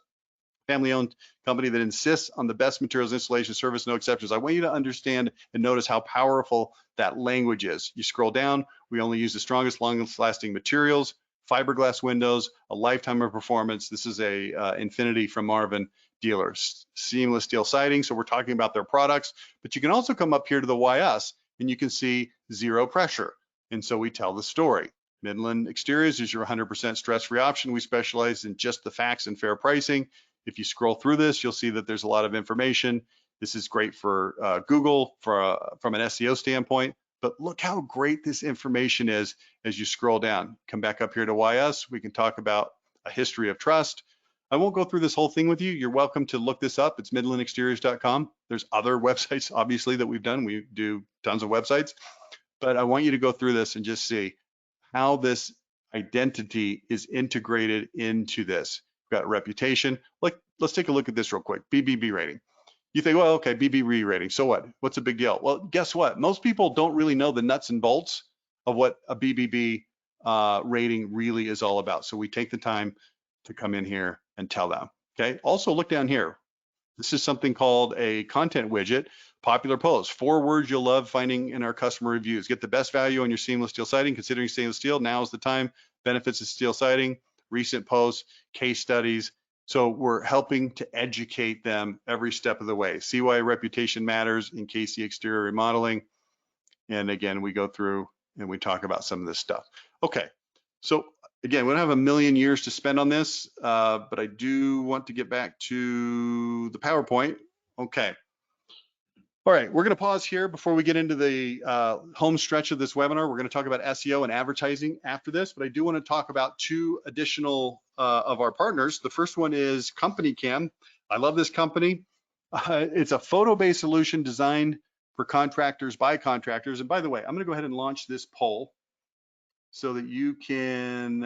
family-owned company that insists on the best materials, installation, service, no exceptions. I want you to understand and notice how powerful that language is. You scroll down, we only use the strongest, longest-lasting materials, fiberglass windows, a lifetime of performance. This is a Infinity from Marvin dealer, seamless steel siding. So we're talking about their products, but you can also come up here to the YS and you can see zero pressure. And so we tell the story. Midland Exteriors is your 100% stress-free option. We specialize in just the facts and fair pricing. If you scroll through this, you'll see that there's a lot of information. This is great for Google from an SEO standpoint, but look how great this information is as you scroll down. Come back up here to YS. We can talk about a history of trust. I won't go through this whole thing with you. You're welcome to look this up. It's midlandexteriors.com. There's other websites, obviously, that we've done. We do tons of websites, but I want you to go through this and just see how this identity is integrated into this. We've got reputation. Like, let's take a look at this real quick. BBB rating. You think, well, okay, BBB rating. So what? What's a big deal? Well, guess what? Most people don't really know the nuts and bolts of what a BBB rating really is all about. So we take the time to come in here and tell them. Okay. Also, look down here. This is something called a content widget. Popular posts, 4 words you'll love finding in our customer reviews. Get the best value on your seamless steel siding. Considering stainless steel, now is the time. Benefits of steel siding, recent posts, case studies. So we're helping to educate them every step of the way. See why reputation matters in KC exterior remodeling. And again, we go through and we talk about some of this stuff. Okay, so again, we don't have a million years to spend on this, but I do want to get back to the PowerPoint. Okay. All right, we're going to pause here before we get into the home stretch of this webinar. We're going to talk about SEO and advertising after this, but I do want to talk about 2 additional of our partners. The first one is Company Cam. I love this company. It's a photo-based solution designed for contractors by contractors. And by the way, I'm going to go ahead and launch this poll so that you can,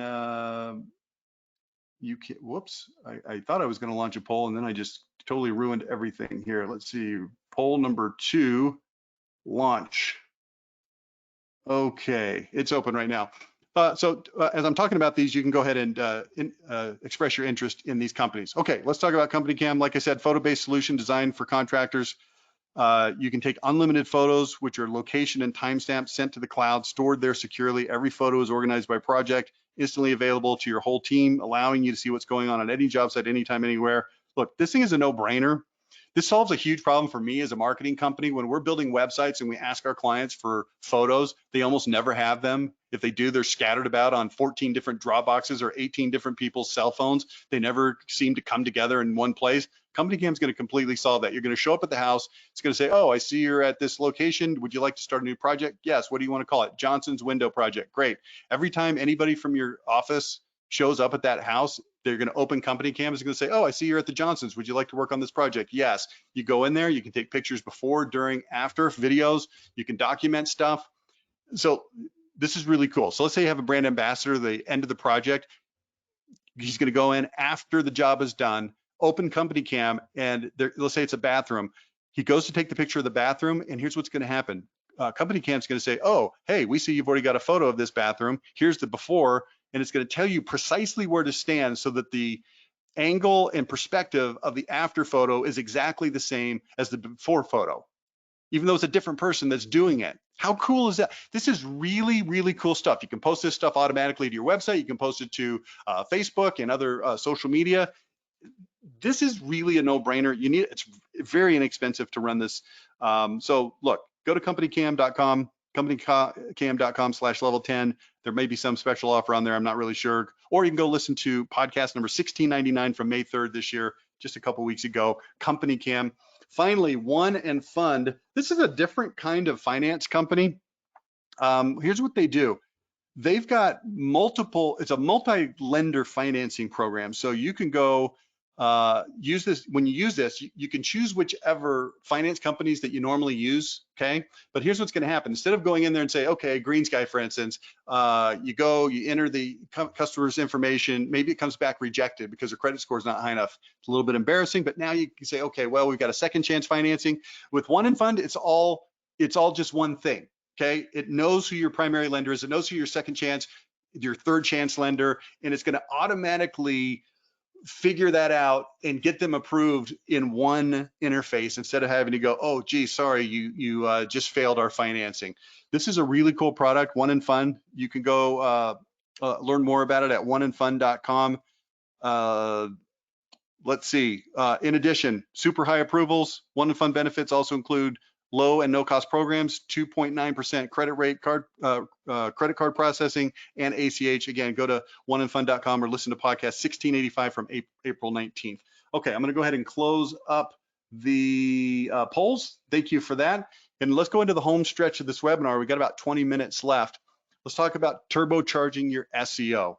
whoops, I thought I was going to launch a poll and then I just totally ruined everything here. Let's see, poll number 2, launch. Okay, it's open right now. So as I'm talking about these, you can go ahead and express your interest in these companies. Okay, let's talk about Company Cam. Like I said, photo-based solution designed for contractors. You can take unlimited photos, which are location and timestamp sent to the cloud, stored there securely. Every photo is organized by project, instantly available to your whole team, allowing you to see what's going on any job site, anytime, anywhere. Look, this thing is a no-brainer. This solves a huge problem for me as a marketing company. When we're building websites and we ask our clients for photos, they almost never have them. If they do, they're scattered about on 14 different Dropboxes or 18 different people's cell phones. They never seem to come together in one place. Company Cam is going to completely solve that. You're going to show up at the house. It's going to say, oh, I see you're at this location. Would you like to start a new project? Yes. What do you want to call it? Johnson's Window Project. Great. Every time anybody from your office shows up at that house, they're going to open Company Cam. It's going to say, oh, I see you're at the Johnsons. Would you like to work on this project? Yes. You go in there. You can take pictures before, during, after, videos. You can document stuff. So this is really cool. So let's say you have a brand ambassador, the end of the project. He's going to go in after the job is done, open company cam, and let's say it's a bathroom. He goes to take the picture of the bathroom, and here's what's going to happen. Company cam's going to say, oh, hey, we see you've already got a photo of this bathroom. Here's the before, and it's going to tell you precisely where to stand so that the angle and perspective of the after photo is exactly the same as the before photo, even though it's a different person that's doing it. How cool is that? This is really, really cool stuff. You can post this stuff automatically to your website. You can post it to Facebook and other social media. This is really a no-brainer. It's very inexpensive to run this. So look, go to companycam.com, companycam.com/level10. There may be some special offer on there. I'm not really sure. Or you can go listen to podcast number 1699 from May 3rd this year, just a couple weeks ago, Company Cam. Finally, One and Fund. This is a different kind of finance company. Here's what they do. They've got it's a multi-lender financing program. So you can go use this. When you use this, you can choose whichever finance companies that you normally use, okay? But here's what's gonna happen. Instead of going in there and say, okay, Green Sky, for instance, you enter the customer's information, maybe it comes back rejected because their credit score is not high enough. It's a little bit embarrassing, but now you can say, okay, well, we've got a second chance financing. With One and Fund, it's all just one thing. Okay, it knows who your primary lender is. It knows who your second chance, your third chance lender, and it's going to automatically figure that out and get them approved in one interface instead of having to go, oh, gee, sorry, you just failed our financing. This is a really cool product, One and Fund. You can go learn more about it at oneandfund.com. Let's see. In addition, super high approvals. One and Fund benefits also include low and no cost programs, 2.9% credit rate, credit card processing, and ACH. Again, go to oneandfund.com or listen to podcast 1685 from April 19th. Okay, I'm going to go ahead and close up the polls. Thank you for that. And let's go into the home stretch of this webinar. We got about 20 minutes left. Let's talk about turbocharging your SEO.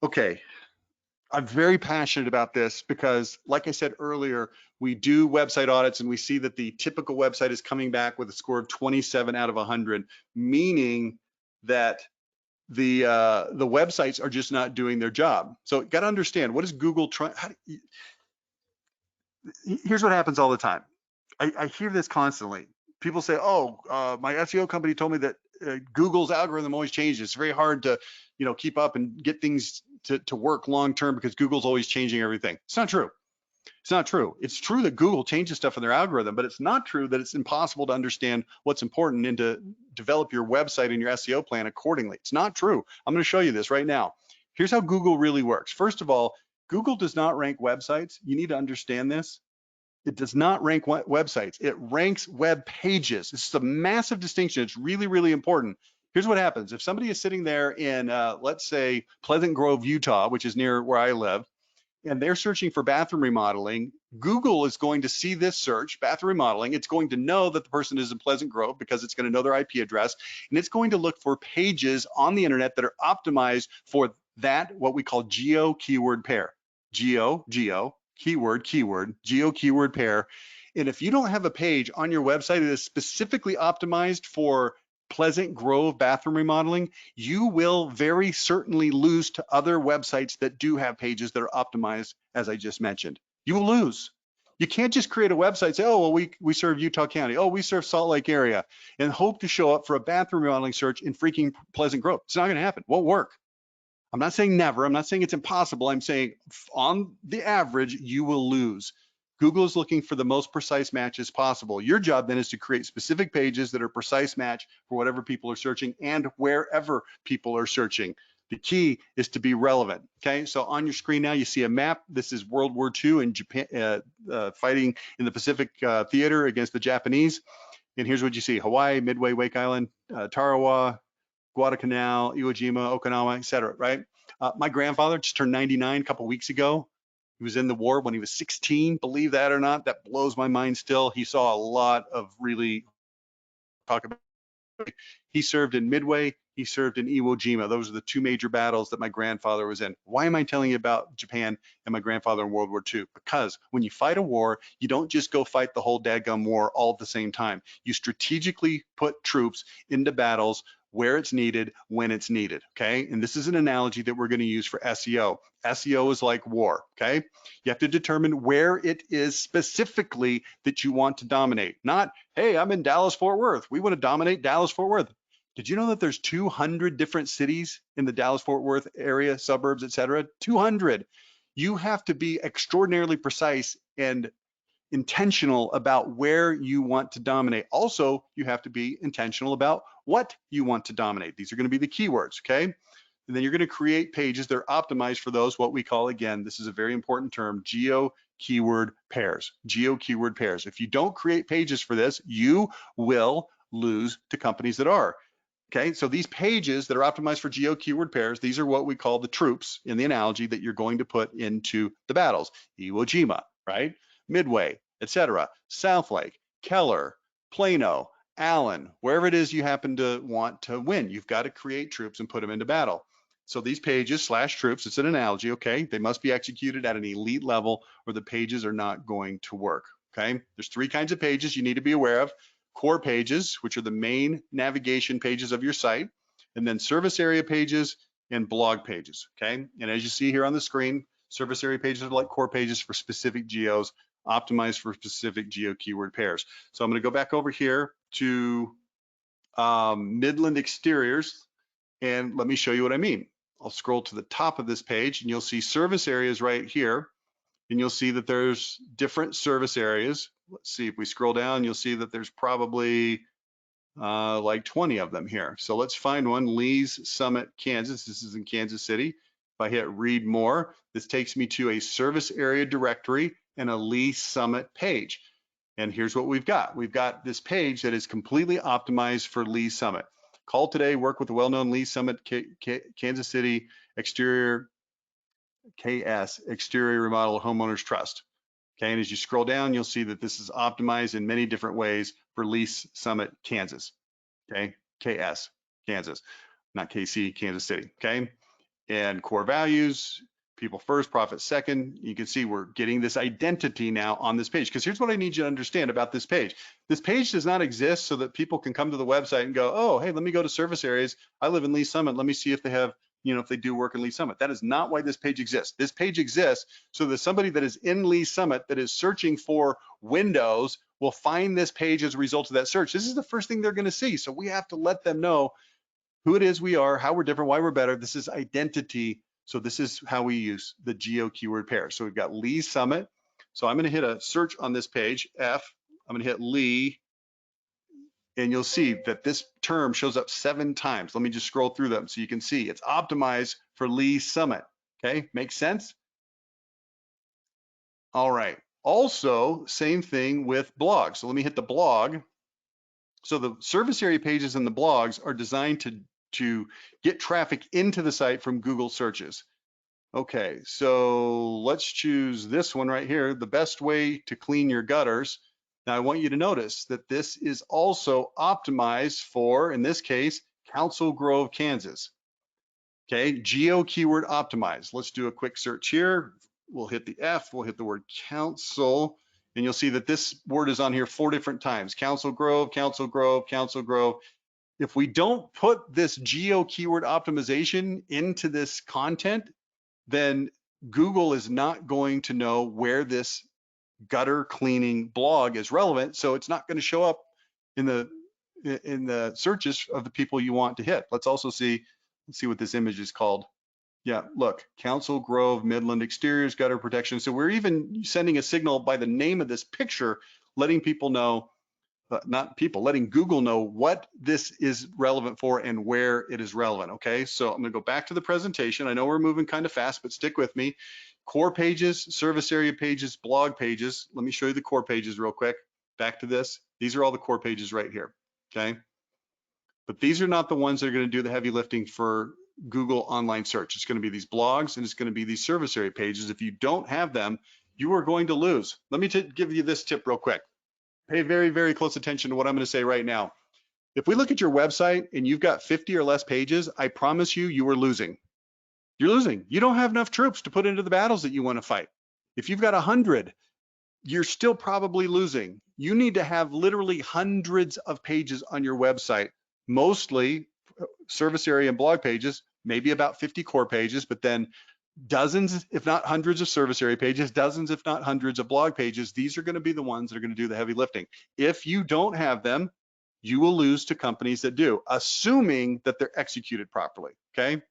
Okay. I'm very passionate about this because, like I said earlier, we do website audits and we see that the typical website is coming back with a score of 27 out of 100, meaning that the websites are just not doing their job. So you got to understand, what is Google trying? Here's what happens all the time. I hear this constantly. People say, oh, my SEO company told me that Google's algorithm always changes. It's very hard to, keep up and get things to work long term because Google's always changing everything. It's not true. It's not true. It's true that Google changes stuff in their algorithm, but it's not true that it's impossible to understand what's important and to develop your website and your SEO plan accordingly. It's not true. I'm going to show you this right now. Here's how Google really works. First of all, Google does not rank websites. You need to understand this. It does not rank websites. It ranks web pages. This is a massive distinction. It's really, really important. Here's what happens. If somebody is sitting there in, let's say, Pleasant Grove, Utah, which is near where I live, and they're searching for bathroom remodeling, Google is going to see this search, bathroom remodeling. It's going to know that the person is in Pleasant Grove because it's going to know their IP address, and it's going to look for pages on the internet that are optimized for that, what we call geo keyword pair. Geo, keyword, geo keyword pair. And if you don't have a page on your website that is specifically optimized for Pleasant Grove bathroom remodeling, you will very certainly lose to other websites that do have pages that are optimized, as I just mentioned. You will lose. You can't just create a website and say, oh, well, we serve Utah County. Oh, we serve Salt Lake area, and hope to show up for a bathroom remodeling search in freaking Pleasant Grove. It's not going to happen. Won't work. I'm not saying never. I'm not saying it's impossible. I'm saying on the average, you will lose. Google is looking for the most precise matches possible. Your job then is to create specific pages that are precise match for whatever people are searching and wherever people are searching. The key is to be relevant. Okay, so on your screen now you see a map. This is World War II in Japan, fighting in the Pacific theater against the Japanese. And here's what you see: Hawaii, Midway, Wake Island, Tarawa, Guadalcanal, Iwo Jima, Okinawa, etc. Right? My grandfather just turned 99 a couple weeks ago. He was in the war when he was 16. Believe that or not, that blows my mind still. He saw a lot of really talk about. He served in Midway. he served in Iwo Jima. Those are the two major battles that my grandfather was in. Why am I telling you about Japan and my grandfather in World War II? Because when you fight a war, you don't just go fight the whole dadgum war all at the same time. You strategically put troops into battles where it's needed, when it's needed, okay? And this is an analogy that we're going to use for SEO. SEO is like war, okay? You have to determine where it is specifically that you want to dominate. Not, hey, I'm in Dallas-Fort Worth. We want to dominate Dallas-Fort Worth. Did you know that there's 200 different cities in the Dallas-Fort Worth area, suburbs, et cetera? 200. You have to be extraordinarily precise and intentional about where you want to dominate. Also, you have to be intentional about what you want to dominate. These are going to be the keywords, okay? And then you're going to create pages that are optimized for those, what we call, again, this is a very important term, geo keyword pairs. Geo keyword pairs. If you don't create pages for this, you will lose to companies that are. Okay, so these pages that are optimized for geo keyword pairs, these are what we call the troops in the analogy that you're going to put into the battles. Iwo Jima, right? Midway, etc. Southlake, Keller, Plano, Allen, wherever it is you happen to want to win, you've got to create troops and put them into battle. So these pages / troops, it's an analogy, okay? They must be executed at an elite level or the pages are not going to work, okay? There's 3 kinds of pages you need to be aware of. Core pages, which are the main navigation pages of your site, and then service area pages and blog pages, okay? And as you see here on the screen, service area pages are like core pages for specific geos, optimized for specific geo keyword pairs. So I'm gonna go back over here to Midland Exteriors, and let me show you what I mean. I'll scroll to the top of this page and you'll see service areas right here. And you'll see that there's different service areas. Let's see, if we scroll down, you'll see that there's probably like 20 of them here. So let's find one, Lee's Summit, Kansas. This is in Kansas City. If I hit read more, this takes me to a service area directory and a Lee Summit page. And here's what we've got. We've got this page that is completely optimized for Lee Summit. Call today, work with the well-known Lee Summit, Kansas City exterior KS, Exterior Remodel Homeowners Trust. Okay, and as you scroll down, you'll see that this is optimized in many different ways for Lease Summit, Kansas. Okay, KS, Kansas, not KC, Kansas City. Okay, and core values, people first, profit second. You can see we're getting this identity now on this page. Because here's what I need you to understand about this page. This page does not exist so that people can come to the website and go, oh, hey, let me go to service areas. I live in Lee Summit. Let me see if they have, you know, if they do work in Lee Summit. That is not why this page exists. This page exists so that somebody that is in Lee Summit that is searching for windows will find this page as a result of that search. This is the first thing they're going to see. So we have to let them know who it is we are, how we're different, why we're better. This is identity. So this is how we use the geo keyword pair. So we've got Lee Summit. So I'm going to hit a search on this page, F. I'm going to hit Lee, and you'll see that this term shows up 7 times. Let me just scroll through them so you can see it's optimized for Lee Summit. Okay, makes sense? All right. Also, same thing with blogs. So let me hit the blog. So the service area pages and the blogs are designed to get traffic into the site from Google searches. Okay, so let's choose this one right here, the best way to clean your gutters. Now I want you to notice that this is also optimized for, in this case, Council Grove, Kansas. Okay, geo keyword optimized. Let's do a quick search here. We'll hit the F, we'll hit the word council, and you'll see that this word is on here 4 different times. Council Grove, Council Grove, Council Grove. If we don't put this geo keyword optimization into this content, then Google is not going to know where this gutter cleaning blog is relevant. So it's not going to show up in the searches of the people you want to hit. Let's also see, let's see what this image is called. Yeah, look, Council Grove, Midland Exteriors, gutter protection. So we're even sending a signal by the name of this picture, letting people know, letting Google know what this is relevant for and where it is relevant, okay? So I'm gonna go back to the presentation. I know we're moving kind of fast, but stick with me. Core pages, service area pages, blog pages. Let me show you the core pages real quick. Back to this. These are all the core pages right here, okay? But these are not the ones that are gonna do the heavy lifting for Google online search. It's gonna be these blogs and it's gonna be these service area pages. If you don't have them, you are going to lose. Let me give you this tip real quick. Pay very, very close attention to what I'm going to say right now. If we look at your website and you've got 50 or less pages, I promise you, you are losing. You're losing. You don't have enough troops to put into the battles that you want to fight. If you've got 100, you're still probably losing. You need to have literally hundreds of pages on your website, mostly service area and blog pages, maybe about 50 core pages, but then dozens, if not hundreds of service area pages, dozens, if not hundreds of blog pages. These are going to be the ones that are going to do the heavy lifting. If you don't have them, you will lose to companies that do, assuming that they're executed properly, okay?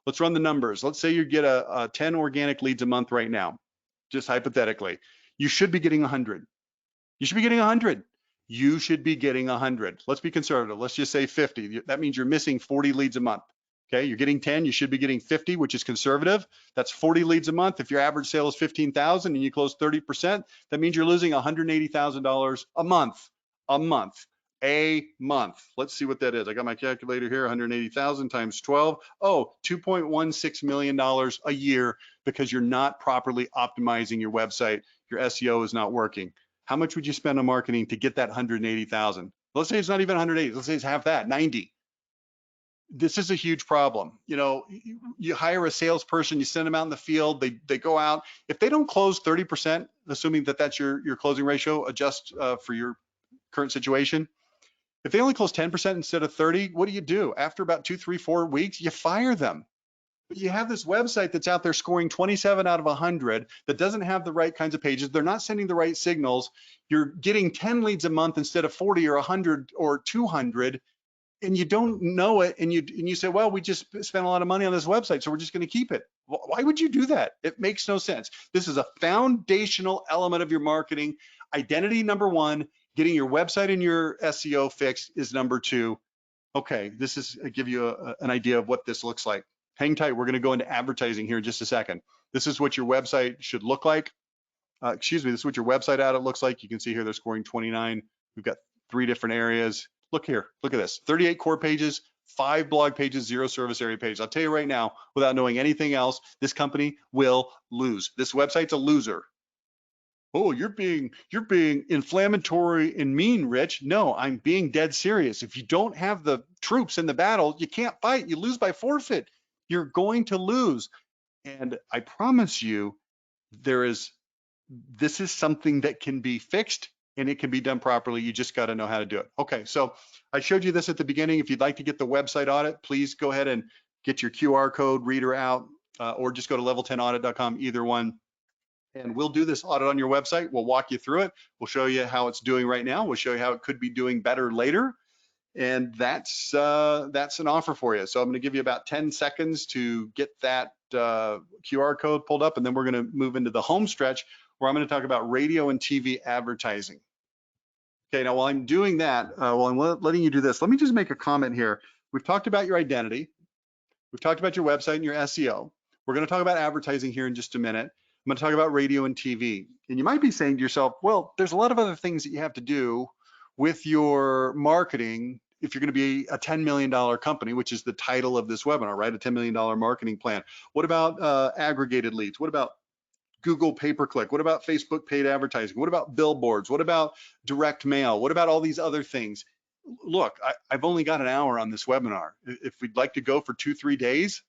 Let's run the numbers. Let's say you get a 10 organic leads a month right now, just hypothetically. You should be getting 100. You should be getting 100. You should be getting 100. Let's be conservative. Let's just say 50. That means you're missing 40 leads a month. Okay, you're getting 10, you should be getting 50, which is conservative. That's 40 leads a month. If your average sale is 15,000 and you close 30%, that means you're losing $180,000 a month, a month. Let's see what that is. I got my calculator here, 180,000 times 12. Oh, $2.16 million a year because you're not properly optimizing your website. Your SEO is not working. How much would you spend on marketing to get that 180,000? Let's say it's not even 180. Let's say it's half that, 90. This is a huge problem. You know, you hire a salesperson, you send them out in the field, they go out. If they don't close 30%, assuming that that's your closing ratio, adjust for your current situation. If they only close 10% instead of 30, what do? After about 2, 3, 4 weeks, you fire them. But you have this website that's out there scoring 27 out of 100 that doesn't have the right kinds of pages. They're not sending the right signals. You're getting 10 leads a month instead of 40 or 100 or 200. And you don't know it, and you say, well, we just spent a lot of money on this website, so we're just going to keep it. Why would you do that? It makes no sense. This is a foundational element of your marketing. Identity, number one. Getting your website and your SEO fixed is number two. Okay, this is give you an idea of what this looks like. Hang tight. We're going to go into advertising here in just a second. This is what your website should look like. This is what your website audit looks like. You can see here they're scoring 29. We've got 3 different areas. Look here, look at this, 38 core pages, 5 blog pages, 0 service area pages. I'll tell you right now, without knowing anything else, this company will lose. This website's a loser. Oh, you're being inflammatory and mean, Rich. No, I'm being dead serious. If you don't have the troops in the battle, you can't fight. You lose by forfeit. You're going to lose. And I promise you, this is something that can be fixed and it can be done properly. You just got to know how to do it. Okay, so I showed you this at the beginning. If you'd like to get the website audit, please go ahead and get your QR code reader out or just go to level10audit.com, either one. And we'll do this audit on your website. We'll walk you through it. We'll show you how it's doing right now. We'll show you how it could be doing better later. And that's an offer for you. So I'm going to give you about 10 seconds to get that QR code pulled up, and then we're going to move into the home stretch where I'm going to talk about radio and TV advertising. Okay, now while I'm doing that, while I'm letting you do this, let me just make a comment here. We've talked about your identity. We've talked about your website and your SEO. We're going to talk about advertising here in just a minute. I'm going to talk about radio and TV. And you might be saying to yourself, well, there's a lot of other things that you have to do with your marketing if you're going to be a $10 million company, which is the title of this webinar, right? A $10 million marketing plan. What about aggregated leads? What about Google pay-per-click? What about Facebook paid advertising? What about billboards? What about direct mail? What about all these other things? Look, I've only got an hour on this webinar. If we'd like to go for 2-3 days,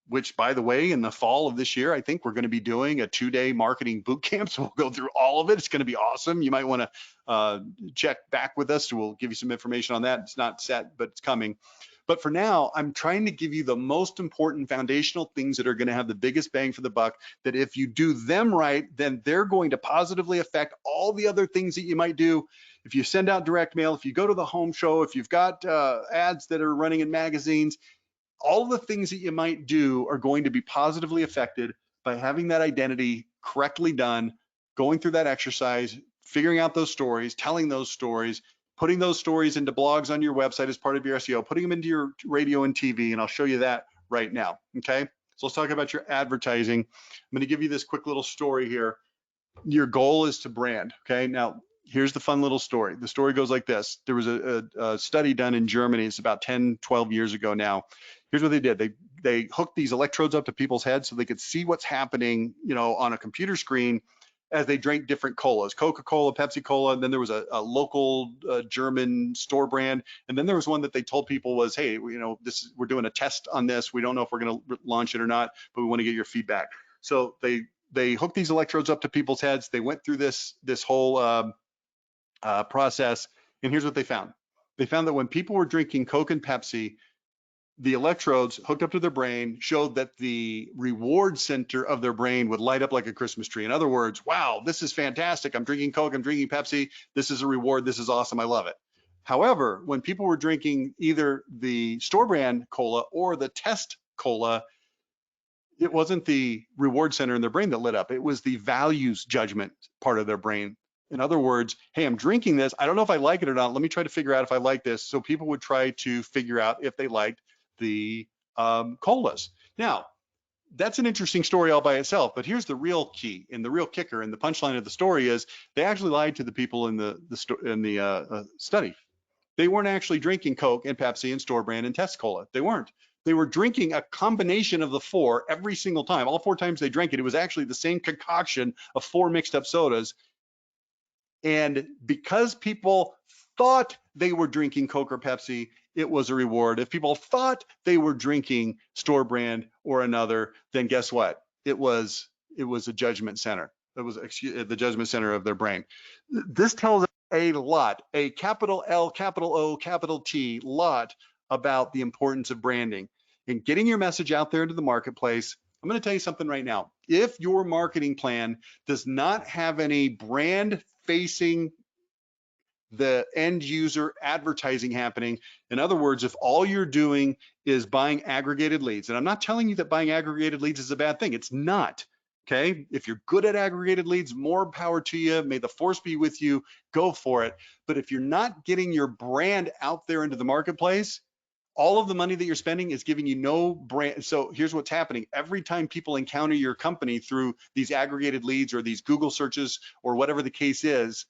which, by the way, in the fall of this year, I think we're going to be doing a 2-day marketing boot camp. So we'll go through all of it. It's going to be awesome. You might want to check back with us. We'll give you some information on that. It's not set, but it's coming. But for now, I'm trying to give you the most important foundational things that are going to have the biggest bang for the buck, that if you do them right, then they're going to positively affect all the other things that you might do. If you send out direct mail, if you go to the home show, if you've got ads that are running in magazines, all the things that you might do are going to be positively affected by having that identity correctly done, going through that exercise, figuring out those stories, telling those stories, putting those stories into blogs on your website as part of your SEO, putting them into your radio and TV, and I'll show you that right now, okay? So let's talk about your advertising. I'm gonna give you this quick little story here. Your goal is to brand, okay? Now, here's the fun little story. The story goes like this. There was a study done in Germany. It's about 10, 12 years ago now. Here's what they did. They hooked these electrodes up to people's heads so they could see what's happening, you know, on a computer screen as they drank different colas, Coca-Cola, Pepsi-Cola, and then there was a local German store brand. And then there was one that they told people was, hey, we're doing a test on this. We don't know if we're going to launch it or not, but we want to get your feedback. So they hooked these electrodes up to people's heads. They went through this whole process. And here's what they found. They found that when people were drinking Coke and Pepsi, the electrodes hooked up to their brain showed that the reward center of their brain would light up like a Christmas tree. In other words, wow, this is fantastic. I'm drinking Coke, I'm drinking Pepsi. This is a reward. This is awesome. I love it. However, when people were drinking either the store brand cola or the test cola, it wasn't the reward center in their brain that lit up. It was the values judgment part of their brain. In other words, hey, I'm drinking this. I don't know if I like it or not. Let me try to figure out if I like this. So people would try to figure out if they liked the colas. Now, that's an interesting story all by itself, but here's the real key and the real kicker and the punchline of the story is they actually lied to the people in the study. They weren't actually drinking Coke and Pepsi and store brand and test cola. They weren't. They were drinking a combination of the four every single time. All 4 times they drank it, it was actually the same concoction of 4 mixed up sodas. And because people thought they were drinking Coke or Pepsi, it was a reward. If people thought they were drinking store brand or another, then guess what? It was a judgment center. It was the judgment center of their brain. This tells us a lot, a capital L, capital O, capital T, lot about the importance of branding and getting your message out there into the marketplace. I'm going to tell you something right now. If your marketing plan does not have any brand facing the end user advertising happening, in other words, if all you're doing is buying aggregated leads, and I'm not telling you that buying aggregated leads is a bad thing, it's not. Okay, if you're good at aggregated leads, more power to you. May the force be with you. Go for it. But if you're not getting your brand out there into the marketplace, all of the money that you're spending is giving you no brand. So here's what's happening. Every time people encounter your company through these aggregated leads or these Google searches or whatever the case is,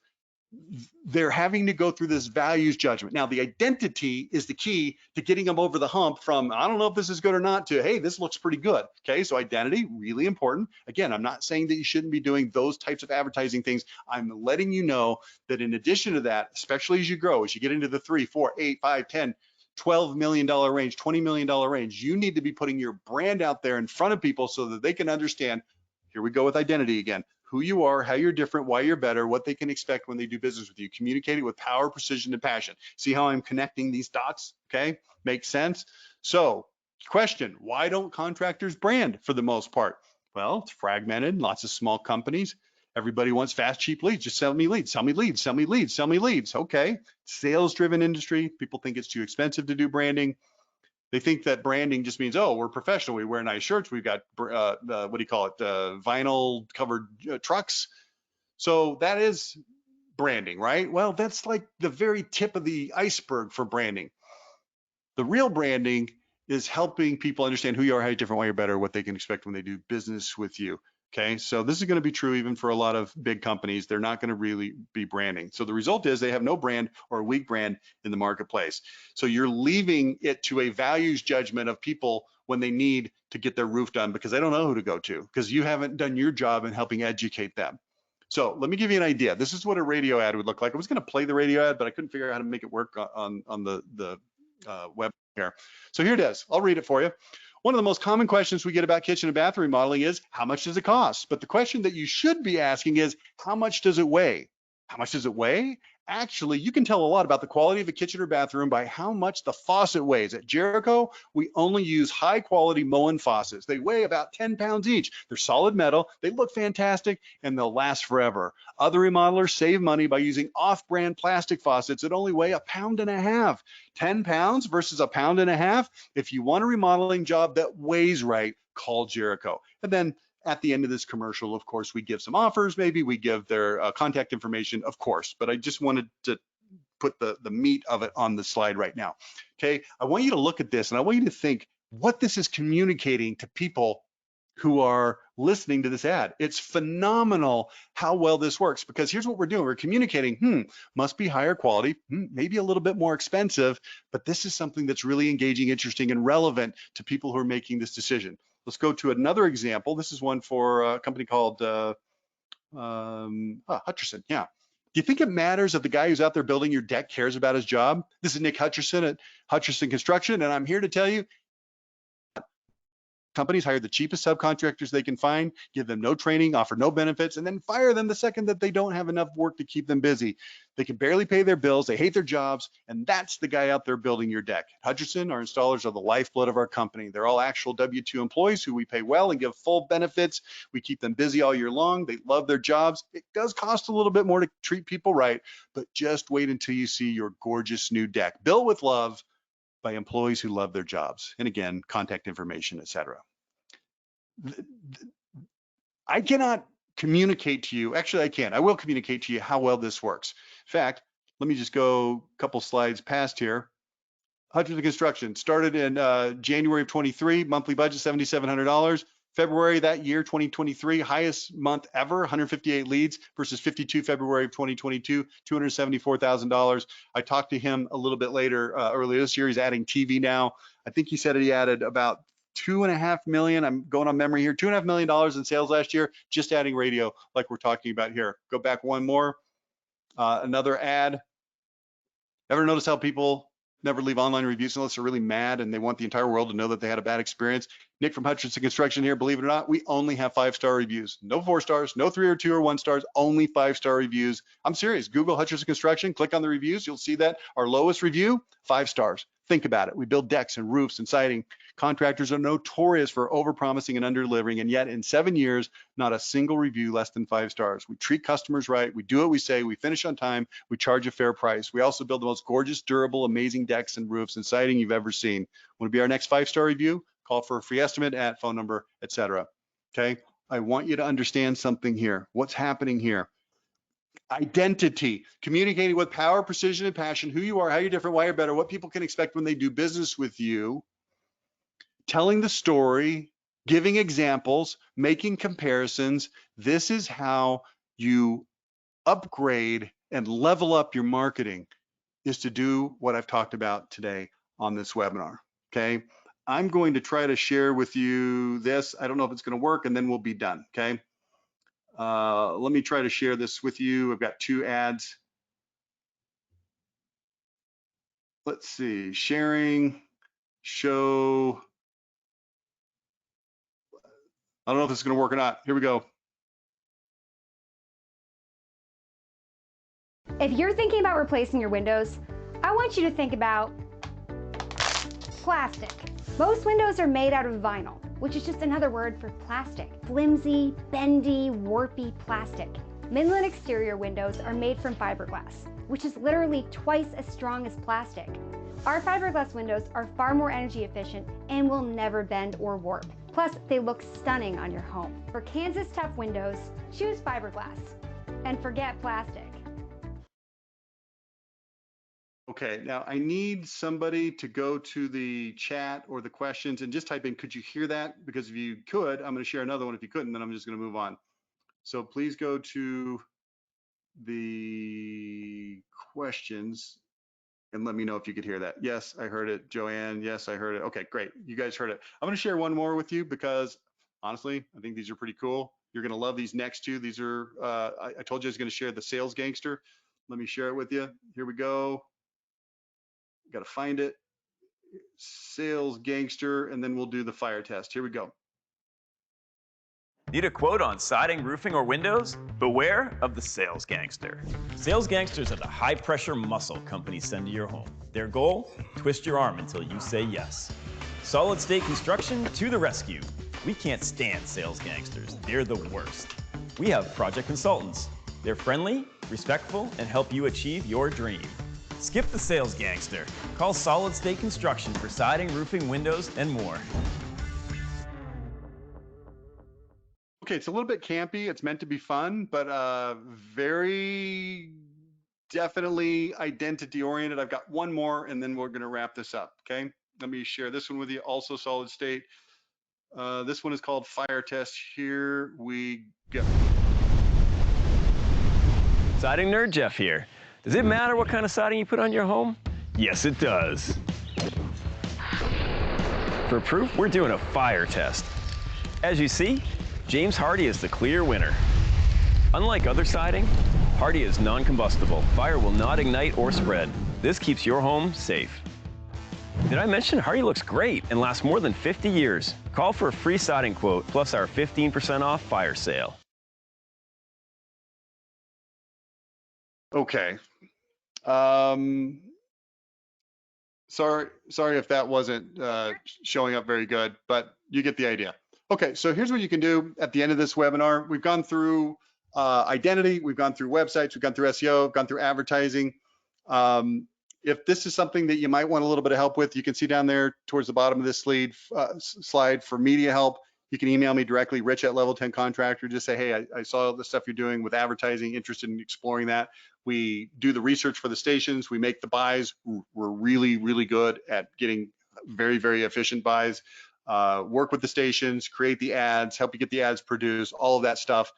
they're having to go through this values judgment. Now, the identity is the key to getting them over the hump from, I don't know if this is good or not, to, hey, this looks pretty good. Okay, so identity, really important. Again, I'm not saying that you shouldn't be doing those types of advertising things. I'm letting you know that in addition to that, especially as you grow, as you get into the 3, 4, 8, 5, 10, $12 million range, $20 million range, you need to be putting your brand out there in front of people so that they can understand, here we go with identity again, who you are, how you're different, why you're better, what they can expect when they do business with you. Communicating with power, precision, and passion. See how I'm connecting these dots? Okay, makes sense? So, question, why don't contractors brand for the most part? Well, it's fragmented, lots of small companies. Everybody wants fast, cheap leads. Just sell me leads, sell me leads, sell me leads, sell me leads. Okay, sales-driven industry. People think it's too expensive to do branding. They think that branding just means, oh, we're professional. We wear nice shirts. We've got, what do you call it? Vinyl covered trucks. So that is branding, right? Well, that's like the very tip of the iceberg for branding. The real branding is helping people understand who you are, how you're different, why you're better, what they can expect when they do business with you. Okay, so this is going to be true even for a lot of big companies. They're not going to really be branding. So the result is they have no brand or a weak brand in the marketplace. So you're leaving it to a values judgment of people when they need to get their roof done because they don't know who to go to because you haven't done your job in helping educate them. So let me give you an idea. This is what a radio ad would look like. I was going to play the radio ad, but I couldn't figure out how to make it work on the web here. So here it is. I'll read it for you. One of the most common questions we get about kitchen and bathroom remodeling is, how much does it cost? But the question that you should be asking is, how much does it weigh? How much does it weigh? Actually, you can tell a lot about the quality of a kitchen or bathroom by how much the faucet weighs. At Jericho, we only use high quality Moen faucets. They weigh about 10 pounds each. They're solid metal, they look fantastic, and they'll last forever. Other remodelers save money by using off-brand plastic faucets that only weigh 1.5 pounds. 10 pounds versus 1.5 pounds. If you want a remodeling job that weighs right, call Jericho. And then at the end of this commercial, of course, we give some offers. Maybe we give their contact information, of course, but I just wanted to put the meat of it on the slide right now. Okay, I want you to look at this and I want you to think what this is communicating to people who are listening to this ad. It's phenomenal how well this works because here's what we're doing. We're communicating, must be higher quality, maybe a little bit more expensive, but this is something that's really engaging, interesting, and relevant to people who are making this decision. Let's go to another example. This is one for a company called Hutcherson, yeah. Do you think it matters if the guy who's out there building your deck cares about his job? This is Nick Hutcherson at Hutcherson Construction, and I'm here to tell you, companies hire the cheapest subcontractors they can find, give them no training, offer no benefits, and then fire them the second that they don't have enough work to keep them busy. They can barely pay their bills, they hate their jobs, and that's the guy out there building your deck. Hutcherson, our installers, are the lifeblood of our company. They're all actual W-2 employees who we pay well and give full benefits. We keep them busy all year long. They love their jobs. It does cost a little bit more to treat people right, but just wait until you see your gorgeous new deck built with love by employees who love their jobs. And again, contact information, etc. I cannot communicate to you, actually I can, I will communicate to you how well this works. In fact, let me just go a couple slides past here. Hutcherson Construction started in January of 23, monthly budget $7,700. February that year, 2023, highest month ever, 158 leads versus 52 February of 2022, $274,000. I talked to him a little bit later, earlier this year. He's adding TV now. I think he said he added about 2.5 million, I'm going on memory here, $2.5 million in sales last year, just adding radio like we're talking about here. Go back one more, another ad. Ever notice how people never leave online reviews unless they're really mad and they want the entire world to know that they had a bad experience? Nick from Hutcherson Construction here. Believe it or not, we only have 5-star reviews. No 4 stars, no 3 or 2 or 1 stars, only 5-star reviews. I'm serious. Google Hutcherson Construction, click on the reviews. You'll see that our lowest review, 5 stars. Think about it. We build decks and roofs and siding. Contractors are notorious for overpromising and under-delivering, and yet in 7 years, not a single review less than 5 stars. We treat customers right. We do what we say. We finish on time. We charge a fair price. We also build the most gorgeous, durable, amazing decks and roofs and siding you've ever seen. Want to be our next 5-star review? Call for a free estimate at phone number, etc. Okay, I want you to understand something here. What's happening here? Identity, communicating with power, precision, and passion, who you are, how you're different, why you're better, what people can expect when they do business with you, telling the story, giving examples, making comparisons. This is how you upgrade and level up your marketing, is to do what I've talked about today on this webinar, okay? I'm going to try to share with you this. I don't know if it's going to work, and then we'll be done, okay? Let me try to share this with you. I've got 2 ads. Let's see, sharing, show. I don't know if this is going to work or not. Here we go. If you're thinking about replacing your windows, I want you to think about plastic. Most windows are made out of vinyl, which is just another word for plastic. Flimsy, bendy, warpy plastic. Midland exterior windows are made from fiberglass, which is literally twice as strong as plastic. Our fiberglass windows are far more energy efficient and will never bend or warp. Plus, they look stunning on your home. For Kansas Tough windows, choose fiberglass and forget plastic. Okay, now I need somebody to go to the chat or the questions and just type in, could you hear that? Because if you could, I'm going to share another one. If you couldn't, then I'm just going to move on. So please go to the questions and let me know if you could hear that. Yes, I heard it. Joanne, yes, I heard it. Okay, great. You guys heard it. I'm going to share one more with you because honestly, I think these are pretty cool. You're going to love these next 2. These are, I told you I was going to share the sales gangster. Let me share it with you. Here we go. Got to find it. Sales gangster, and then we'll do the fire test. Here we go. Need a quote on siding, roofing, or windows? Beware of the sales gangster. Sales gangsters are the high-pressure muscle companies send to your home. Their goal? Twist your arm until you say yes. Solid State Construction to the rescue. We can't stand sales gangsters. They're the worst. We have project consultants. They're friendly, respectful, and help you achieve your dream. Skip the sales gangster. Call Solid State Construction for siding, roofing, windows, and more. Okay, it's a little bit campy. It's meant to be fun, but very definitely identity oriented. I've got one more and then we're going to wrap this up. Okay, let me share this one with you. Also Solid State. This one is called Fire Test. Here we go. Siding nerd Jeff here. Does it matter what kind of siding you put on your home? Yes, it does. For proof, we're doing a fire test. As you see, James Hardy is the clear winner. Unlike other siding, Hardie is non-combustible. Fire will not ignite or spread. This keeps your home safe. Did I mention Hardie looks great and lasts more than 50 years? Call for a free siding quote plus our 15% off fire sale. Okay. Sorry if that wasn't showing up very good, but you get the idea. Okay, so here's what you can do at the end of this webinar. We've gone through identity, we've gone through websites, we've gone through SEO, gone through advertising. If this is something that you might want a little bit of help with, you can see down there towards the bottom of this slide for media help. You can email me directly, Rich@Level10Contractor. Just say, hey, I saw the stuff you're doing with advertising, interested in exploring that. We do the research for the stations. We make the buys. We're really, really good at getting very, very efficient buys. Work with the stations, create the ads, help you get the ads produced, all of that stuff.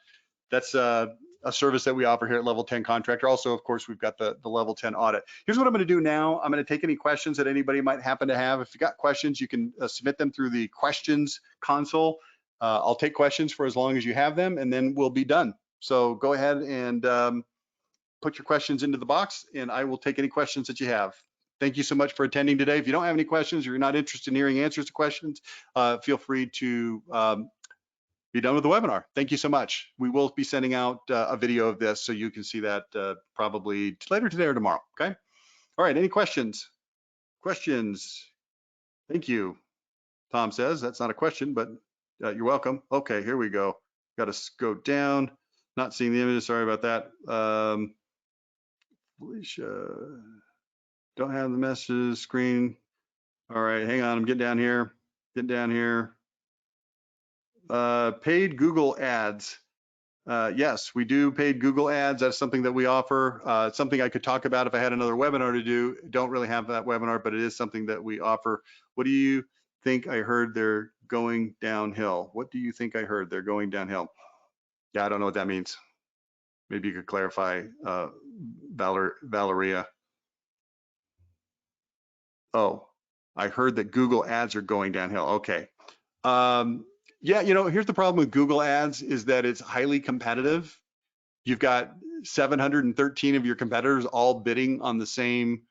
That's a service that we offer here at Level 10 Contractor. Also, of course, we've got the Level 10 audit. Here's what I'm going to do now. I'm going to take any questions that anybody might happen to have. If you got questions, you can submit them through the questions console. I'll take questions for as long as you have them, and then we'll be done. So go ahead and put your questions into the box, and I will take any questions that you have. Thank you so much for attending today. If you don't have any questions or you're not interested in hearing answers to questions, feel free to be done with the webinar. Thank you so much. We will be sending out a video of this, so you can see that probably later today or tomorrow, okay? All right, any questions? Questions? Thank you. Tom says, that's not a question, but you're welcome. Okay, here we go. Got to go down. Not seeing the images, sorry about that. Felicia, don't have the messages screen. All right, hang on, I'm getting down here. Getting down here. Paid Google ads. Yes, we do paid Google ads. That's something that we offer. It's something I could talk about if I had another webinar to do. Don't really have that webinar, but it is something that we offer. What do you think I heard they're going downhill? What do you think I heard they're going downhill? Yeah, I don't know what that means. Maybe you could clarify, Valeria. Oh, I heard that Google ads are going downhill. Okay. Yeah, you know, here's the problem with Google ads is that it's highly competitive. You've got 713 of your competitors all bidding on the same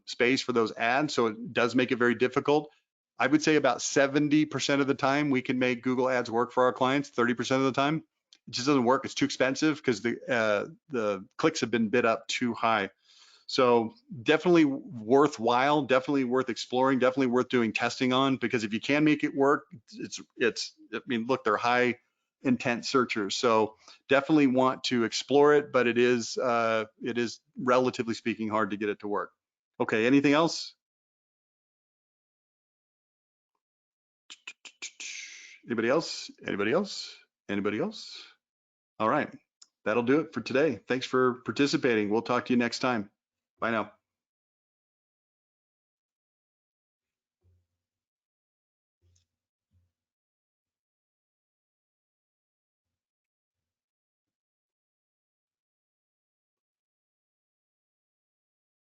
space for those ads. So it does make it very difficult. I would say about 70% of the time we can make Google ads work for our clients. 30% of the time it just doesn't work. It's too expensive because the clicks have been bid up too high. So definitely worthwhile, definitely worth exploring, definitely worth doing testing on, because if you can make it work, I mean, look, they're high intent searchers. So definitely want to explore it, but it is relatively speaking hard to get it to work. Okay, anything else? Anybody else? Anybody else? Anybody else? All right, that'll do it for today. Thanks for participating. We'll talk to you next time. Bye now.